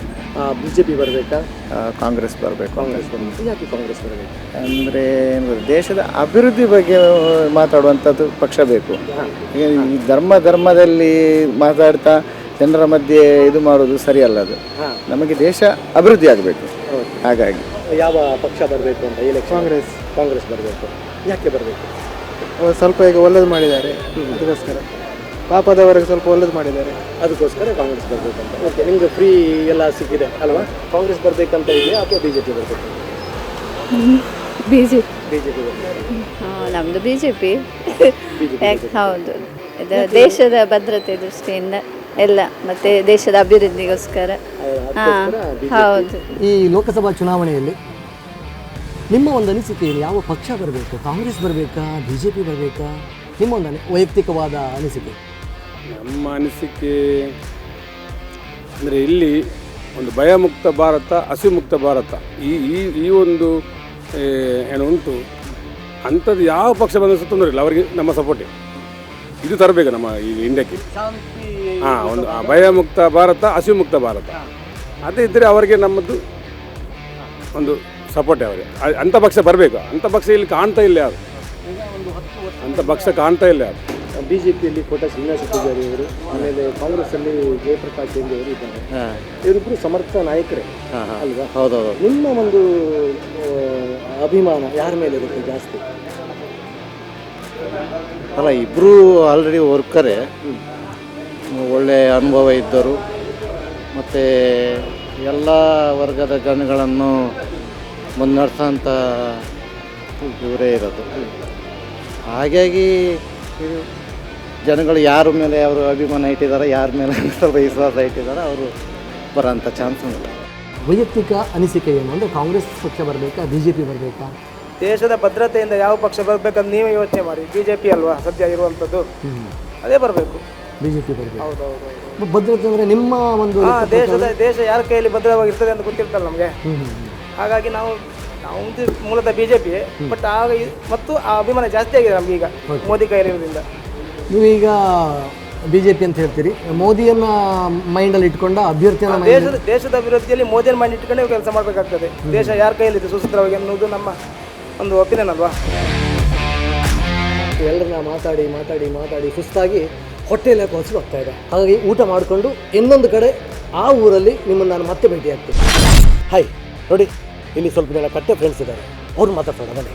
BJP ಬರಬೇಕಾ? ಕಾಂಗ್ರೆಸ್ ಬರಬೇಕು. ಯಾಕೆ ಕಾಂಗ್ರೆಸ್ ಬರಬೇಕು? ಅಂದರೆ ದೇಶದ ಅಭಿವೃದ್ಧಿ ಬಗ್ಗೆ ಮಾತಾಡುವಂಥದ್ದು ಪಕ್ಷ ಬೇಕು. ಈ ಧರ್ಮದಲ್ಲಿ ಮಾತಾಡ್ತಾ ಜನರ ಮಧ್ಯೆ ಇದು ಮಾಡೋದು ಸರಿಯಲ್ಲ. ಅದು ನಮಗೆ ದೇಶ ಅಭಿವೃದ್ಧಿ ಆಗಬೇಕು. ಹಾಗಾಗಿ ಯಾವ ಪಕ್ಷ ಬರಬೇಕು ಅಂತ ಎಲೆಕ್ಷನ್? ಕಾಂಗ್ರೆಸ್ ಬರಬೇಕು. ಯಾಕೆ ಬರಬೇಕು? ಸ್ವಲ್ಪ ಈಗ ಒಳ್ಳೇದು ಮಾಡಿದ್ದಾರೆ, ಅದಕ್ಕೋಸ್ಕರ. ಪಾಪದವರಿಗೆ ಸ್ವಲ್ಪ ಒಳ್ಳೇದು ಮಾಡಿದ್ದಾರೆ, ಅದಕ್ಕೋಸ್ಕರ ಕಾಂಗ್ರೆಸ್ ಬರಬೇಕಂತ. ಓಕೆ, ನಿಮಗೆ ಫ್ರೀ ಎಲ್ಲ ಸಿಕ್ಕಿದೆ ಅಲ್ವಾ? ಕಾಂಗ್ರೆಸ್ ಬರಬೇಕಂತ ಇದೆಯಾ ಅಥವಾ BJP ಬರಬೇಕು? BJP ನಮ್ಮದು BJP. ಹೌದು, ಇದು ದೇಶದ ಭದ್ರತೆ ದೃಷ್ಟಿಯಿಂದ ಎಲ್ಲ ಮತ್ತೆ ದೇಶದ ಅಭಿವೃದ್ಧಿಗೋಸ್ಕರ. ಹೌದು. ಈ ಲೋಕಸಭಾ ಚುನಾವಣೆಯಲ್ಲಿ ನಿಮ್ಮ ಒಂದು ಅನಿಸಿಕೆ ಏನು? ಯಾವ ಪಕ್ಷ ಬರಬೇಕು? ಕಾಂಗ್ರೆಸ್ ಬರಬೇಕಾ, BJP ಬರಬೇಕಾ? ನಿಮ್ಮ ಒಂದು ವೈಯಕ್ತಿಕವಾದ ಅನಿಸಿಕೆ. ನಮ್ಮ ಅನಿಸಿಕೆ ಅಂದರೆ ಇಲ್ಲಿ ಒಂದು ಭಯಮುಕ್ತ ಭಾರತ, ಹಸಿಮುಕ್ತ ಭಾರತ ಈ ಈ ಈ ಒಂದು ಏನು ಉಂಟು, ಅಂಥದ್ದು ಯಾವ ಪಕ್ಷ ಬಂದರೂ ಸಹ ತೊಂದರೆ ಇಲ್ಲ, ಅವರಿಗೆ ನಮ್ಮ ಸಪೋರ್ಟಿಂಗ್ ಇದು ತರಬೇಕು ನಮ್ಮ ಈ ಇಂಡಿಯಾಕ್ಕೆ. ಒಂದು ಭಯಮುಕ್ತ ಭಾರತ, ಹಸಿಮುಕ್ತ ಭಾರತ ಅದೇ ಇದ್ದರೆ ಅವರಿಗೆ ನಮ್ಮದು ಒಂದು ಸಪೋರ್ಟ್ ಅವರಿಗೆ. ಅಂಥ ಪಕ್ಷ ಬರಬೇಕು. ಅಂಥ ಪಕ್ಷ ಇಲ್ಲಿ ಕಾಣ್ತಾ ಇಲ್ಲ ಯಾರು, ಅಂಥ ಪಕ್ಷ ಕಾಣ್ತಾ ಇಲ್ಲ ಯಾರು. BJPಯಲ್ಲಿ ಕೋಟಾ ಶ್ರೀನಿವಾಸ ಪೂಜಾರಿ ಅವರು, ಆಮೇಲೆ ಕಾಂಗ್ರೆಸ್ಸಲ್ಲಿ ಜಯಪ್ರಕಾಶ್ ಹೆಗ್ಡೆ ಅವರು ಇದ್ದಾರೆ. ಇವರಿಬ್ಬರು ಸಮರ್ಥ ನಾಯಕರೇ ಅಲ್ವಾ? ಹೌದೌದು. ನಿಮ್ಮ ಒಂದು ಅಭಿಮಾನ ಯಾರ ಮೇಲೆ ಇರುತ್ತೆ ಜಾಸ್ತಿ? ಅಲ್ಲ, ಇಬ್ಬರು ಆಲ್ರೆಡಿ ವರ್ಕರೇ, ಒಳ್ಳೆಯ ಅನುಭವ ಇದ್ದರು, ಮತ್ತು ಎಲ್ಲ ವರ್ಗದ ಜನಗಳನ್ನು ಮುನ್ನಡೆಸೋಂಥ ಇವರೇ ಇರೋದು. ಹಾಗಾಗಿ ಜನಗಳು ಯಾರ ಮೇಲೆ ಅವರು ಅಭಿಮಾನ ಇಟ್ಟಿದ್ದಾರೆ, ಯಾರ ಮೇಲೆ ಸ್ವಲ್ಪ ವಿಶ್ವಾಸ ಇಟ್ಟಿದ್ದಾರೆ, ಅವರು ಬರೋಂಥ ಚಾನ್ಸ್ ಉಂಟು. ವೈಯಕ್ತಿಕ ಅನಿಸಿಕೆ ಏನು ಅಂದರೆ ಕಾಂಗ್ರೆಸ್ ಪಕ್ಷ ಬರಬೇಕಾ, BJP ಬರಬೇಕಾ? ದೇಶದ ಭದ್ರತೆಯಿಂದ ಯಾವ ಪಕ್ಷ ಬರಬೇಕಂತ ನೀವೇ ಯೋಚನೆ ಮಾಡಿ. BJP ಅಲ್ವಾ ಸದ್ಯ ಇರುವಂಥದ್ದು, ಅದೇ ಬರಬೇಕು. BJP ಬರಬೇಕು. ಹೌದೌದು. ಭದ್ರತೆ ಅಂದರೆ ನಿಮ್ಮ ಒಂದು ದೇಶ ಯಾರ ಕೈಯಲ್ಲಿ ಭದ್ರವಾಗಿರ್ತದೆ ಅಂತ ಗೊತ್ತಿರ್ತಲ್ಲ ನಮಗೆ. ಹಾಗಾಗಿ ನಾವು ಮೂಲತಃ BJP, ಬಟ್ ಆಗ ಮತ್ತು ಆ ಅಭಿಮಾನ ಜಾಸ್ತಿ ಆಗಿದೆ ನಮ್ಗೆ ಈಗ ಮೋದಿ ಕೈಯಲ್ಲಿರೋದ್ರಿಂದ. ನೀವೀಗ BJP ಅಂತ ಹೇಳ್ತೀರಿ, ಮೋದಿಯನ್ನ ಮೈಂಡಲ್ಲಿ ಇಟ್ಕೊಂಡ ಅಭ್ಯರ್ಥಿಯನ್ನ ದೇಶದ ಅಭಿವೃದ್ಧಿಯಲ್ಲಿ ಮೋದಿಯನ್ನು ಮೈಂಡ್ ಇಟ್ಕೊಂಡೇ ಕೆಲಸ ಮಾಡಬೇಕಾಗ್ತದೆ. ದೇಶ ಯಾರ ಕೈಯಲ್ಲಿದೆ ಸುಸೂತ್ರವಾಗಿ ಅನ್ನೋದು ನಮ್ಮ ಒಂದು ಒಪಿನಿಯನ್ ಅಲ್ವಾ. ಎಲ್ಲರನ್ನ ಮಾತಾಡಿ ಮಾತಾಡಿ ಮಾತಾಡಿ ಸುಸ್ತಾಗಿ ಹೊಟ್ಟೆಯಲ್ಲಿ ಹಸಿವು ಆಗ್ತಾ ಇದೆ. ಹಾಗಾಗಿ ಊಟ ಮಾಡಿಕೊಂಡು ಇನ್ನೊಂದು ಕಡೆ ಆ ಊರಲ್ಲಿ ನಿಮ್ಮನ್ನು ನಾನು ಮತ್ತೆ ಭೇಟಿ ಆಗ್ತೀನಿ. ಹಾಯ್, ನೋಡಿ ಇಲ್ಲಿ ಸ್ವಲ್ಪ ಜನ ಕಟ್ಟೆ ಫ್ರೆಂಡ್ಸ್ ಇದ್ದಾರೆ, ಅವ್ರು ಮಾತಾಡ್ತಾರೆ. ಬನ್ನಿ.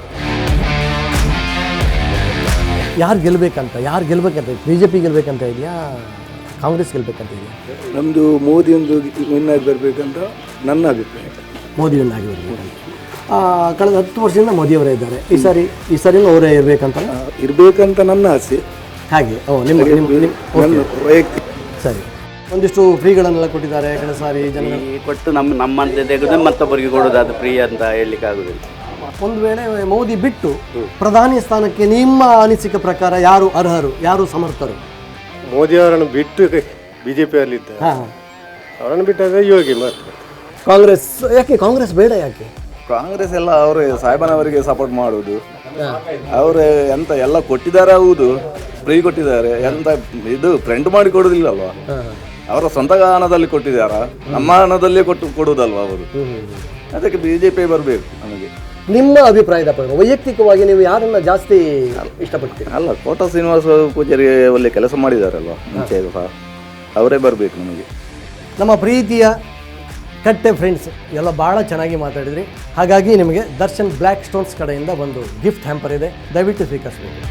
ಯಾರು ಗೆಲ್ಲಬೇಕಂತ BJP ಗೆಲ್ಲಬೇಕಂತ ಇದೆಯಾ, ಕಾಂಗ್ರೆಸ್ ಗೆಲ್ಲಬೇಕಂತ ಇದೆಯಾ? ನಮ್ಮದು ಮೋದಿ ಒಂದು ವಿನ್ನಾಗಿ ಬರಬೇಕಂತ ನನ್ನ ಅಭಿಪ್ರಾಯ. ಮೋದಿ ವಿನ್ನಾಗಿ ಬರಬೇಕಂತ. ಕಳೆದ 10 ವರ್ಷದಿಂದ ಮೋದಿಯವರೇ ಇದ್ದಾರೆ. ಈ ಸರಿನೂ ಅವರೇ ಇರಬೇಕಂತ ನನ್ನ ಆಸೆ. ಹಾಗೆ ವೈಯಕ್ತಿಕ. ಸರಿ, ಒಂದಿಷ್ಟು ಫ್ರೀಗಳನ್ನೆಲ್ಲ ಕೊಟ್ಟಿದ್ದಾರೆ ಕಳೆದ ಸಾರಿ ಜನ ಕೊಟ್ಟು ನಮ್ಮಂತೆ ತೆಗೆದು ಮತ್ತೊಬ್ಬರಿಗೆ ಕೊಡೋದು, ಅದು ಫ್ರೀ ಅಂತ ಹೇಳಲಿಕ್ಕೆ ಆಗುದಿಲ್ಲ. ಒಂದು ವೇಳೆ ಮೋದಿ ಬಿಟ್ಟು ಪ್ರಧಾನಿ ಸ್ಥಾನಕ್ಕೆ ನಿಮ್ಮ ಅನಿಸಿಕೆ ಪ್ರಕಾರ ಯಾರು ಅರ್ಹರು, ಯಾರು ಸಮರ್ಥರು? ಮೋದಿಯವರನ್ನು ಬಿಟ್ಟು BJP ಅಲ್ಲಿದ್ದ ಅವರನ್ನು ಬಿಟ್ಟಾಗ ಯೋಗಿ ಮಾತ್ರ. ಕಾಂಗ್ರೆಸ್ ಯಾಕೆ? ಕಾಂಗ್ರೆಸ್ ಬೇಡ ಯಾಕೆ? ಕಾಂಗ್ರೆಸ್ ಎಲ್ಲ ಅವರು ಸಾಹೇಬನವರಿಗೆ ಸಪೋರ್ಟ್ ಮಾಡುವುದು. ಅವರು ಎಂತ ಎಲ್ಲ ಕೊಟ್ಟಿದ್ದಾರೆ, ಹೌದು ಫ್ರೀ ಕೊಟ್ಟಿದ್ದಾರೆ, ಎಂತ ಇದು ಪ್ರಿಂಟ್ ಮಾಡಿ ಕೊಡುದಿಲ್ಲ ಅಲ್ವಾ, ಅವರ ಸ್ವಂತ ಹಣದಲ್ಲಿ ಕೊಟ್ಟಿದ್ದಾರ, ನಮ್ಮ ಹಣದಲ್ಲೇ ಕೊಡುವುದಲ್ವಾ ಅವರು. ಅದಕ್ಕೆ BJP ಬರಬೇಕು ನಮಗೆ. ನಿಮ್ಮ ಅಭಿಪ್ರಾಯದ ಪ್ರಕಾರ ವೈಯಕ್ತಿಕವಾಗಿ ನೀವು ಯಾರನ್ನ ಜಾಸ್ತಿ ಇಷ್ಟಪಡ್ತೀರಿ? ಅಲ್ಲ, ಕೋಟಾ ಶ್ರೀನಿವಾಸ ಪೂಜಾರಿ ಒಳ್ಳೆ ಕೆಲಸ ಮಾಡಿದಾರಲ್ವಾ ಮುಂಚೆ ಸಹ, ಅವರೇ ಬರಬೇಕು ನಮಗೆ. ನಮ್ಮ ಪ್ರೀತಿಯ ಕಟ್ಟೆ ಫ್ರೆಂಡ್ಸ್ ಎಲ್ಲ ಭಾಳ ಚೆನ್ನಾಗಿ ಮಾತಾಡಿದ್ರಿ. ಹಾಗಾಗಿ ನಿಮಗೆ ದರ್ಶನ್ ಬ್ಲ್ಯಾಕ್ ಸ್ಟೋನ್ಸ್ ಕಡೆಯಿಂದ ಒಂದು ಗಿಫ್ಟ್ ಹ್ಯಾಂಪರ್ ಇದೆ, ದಯವಿಟ್ಟು ಸ್ವೀಕರಿಸಬೇಕು.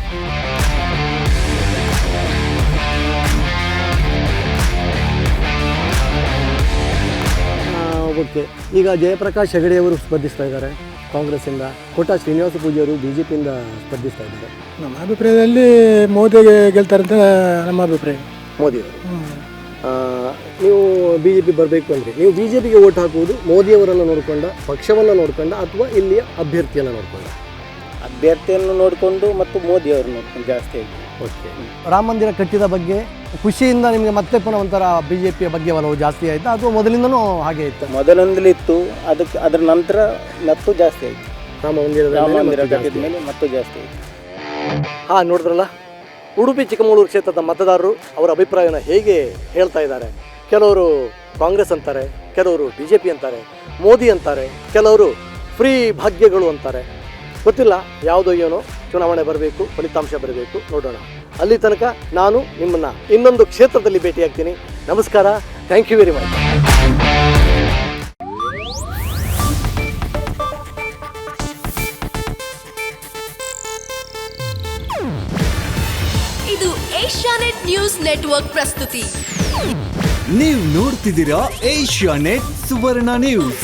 ಓಕೆ, ಈಗ ಜಯಪ್ರಕಾಶ್ ಹೆಗಡೆ ಅವರು ಸ್ಪರ್ಧಿಸ್ತಾ ಇದ್ದಾರೆ ಕಾಂಗ್ರೆಸ್ಸಿಂದ, ಕೋಟಾ ಶ್ರೀನಿವಾಸ ಪೂಜಾರಿ BJPಯಿಂದ ಸ್ಪರ್ಧಿಸ್ತಾ ಇದ್ದಾರೆ. ನಮ್ಮ ಅಭಿಪ್ರಾಯದಲ್ಲಿ ಮೋದಿಗೆ ಗೆಲ್ತಾರೆ ಅಂತ ನಮ್ಮ ಅಭಿಪ್ರಾಯ. ಮೋದಿಯವರು. ನೀವು BJP ಬರಬೇಕು ಅಂದರೆ ನೀವು BJPಗೆ ಓಟ್ ಹಾಕುವುದು ಮೋದಿಯವರನ್ನು ನೋಡಿಕೊಂಡ, ಪಕ್ಷವನ್ನು ನೋಡಿಕೊಂಡ, ಅಥವಾ ಇಲ್ಲಿಯ ಅಭ್ಯರ್ಥಿಯನ್ನು ನೋಡಿಕೊಂಡ? ಅಭ್ಯರ್ಥಿಯನ್ನು ನೋಡಿಕೊಂಡು ಮತ್ತು ಮೋದಿಯವರು ನೋಡ್ಕೊಂಡು ಜಾಸ್ತಿ ಆಗಿ. ಓಕೆ. ರಾಮ ಮಂದಿರ ಕಟ್ಟಿದ ಬಗ್ಗೆ ಖುಷಿಯಿಂದ ನಿಮಗೆ ಮತ್ತೆ ಪುನಃ ಒಂಥರ BJPಯ ಬಗ್ಗೆ ಒಲವು ಜಾಸ್ತಿ ಆಯಿತಾ, ಅಥವಾ ಮೊದಲಿಂದನೂ ಹಾಗೆ ಇತ್ತು? ಮೊದಲೊಂದಲೇ ಇತ್ತು, ಅದರ ನಂತರ ಮತ್ತು ಜಾಸ್ತಿ ಆಯಿತು. ರಾಮ ಮಂದಿರ ಕಟ್ಟಿದ ಮೇಲೆ ಮತ್ತು ಜಾಸ್ತಿ ಆಯಿತು. ಹಾಂ, ನೋಡಿದ್ರಲ್ಲ, ಉಡುಪಿ ಚಿಕ್ಕಮಗಳೂರು ಕ್ಷೇತ್ರದ ಮತದಾರರು ಅವರ ಅಭಿಪ್ರಾಯನ ಹೇಗೆ ಹೇಳ್ತಾ ಇದ್ದಾರೆ. ಕೆಲವರು ಕಾಂಗ್ರೆಸ್ ಅಂತಾರೆ, ಕೆಲವರು BJP ಅಂತಾರೆ, ಮೋದಿ ಅಂತಾರೆ, ಕೆಲವರು ಫ್ರೀ ಭಾಗ್ಯಗಳು ಅಂತಾರೆ. ಗೊತ್ತಿಲ್ಲ ಯಾವುದೋ ಏನೋ, ಚುನಾವಣೆ ಬರಬೇಕು, ಫಲಿತಾಂಶ ಬರಬೇಕು, ನೋಡೋಣ. ಅಲ್ಲಿ ತನಕ ನಾನು ನಿಮ್ಮನ್ನು ಇನ್ನೊಂದು ಕ್ಷೇತ್ರದಲ್ಲಿ ಭೇಟಿಯಾಗ್ತೀನಿ. ನಮಸ್ಕಾರ, ಥ್ಯಾಂಕ್ ಯು ವೆರಿ ಮಚ್. ಇದು ಏಷ್ಯಾನೆಟ್ ನ್ಯೂಸ್ ನೆಟ್ವರ್ಕ್ ಪ್ರಸ್ತುತಿ. ನೀವು ನೋಡ್ತಿದ್ದೀರಾ ಏಷ್ಯಾನೆಟ್ ಸುವರ್ಣ ನ್ಯೂಸ್.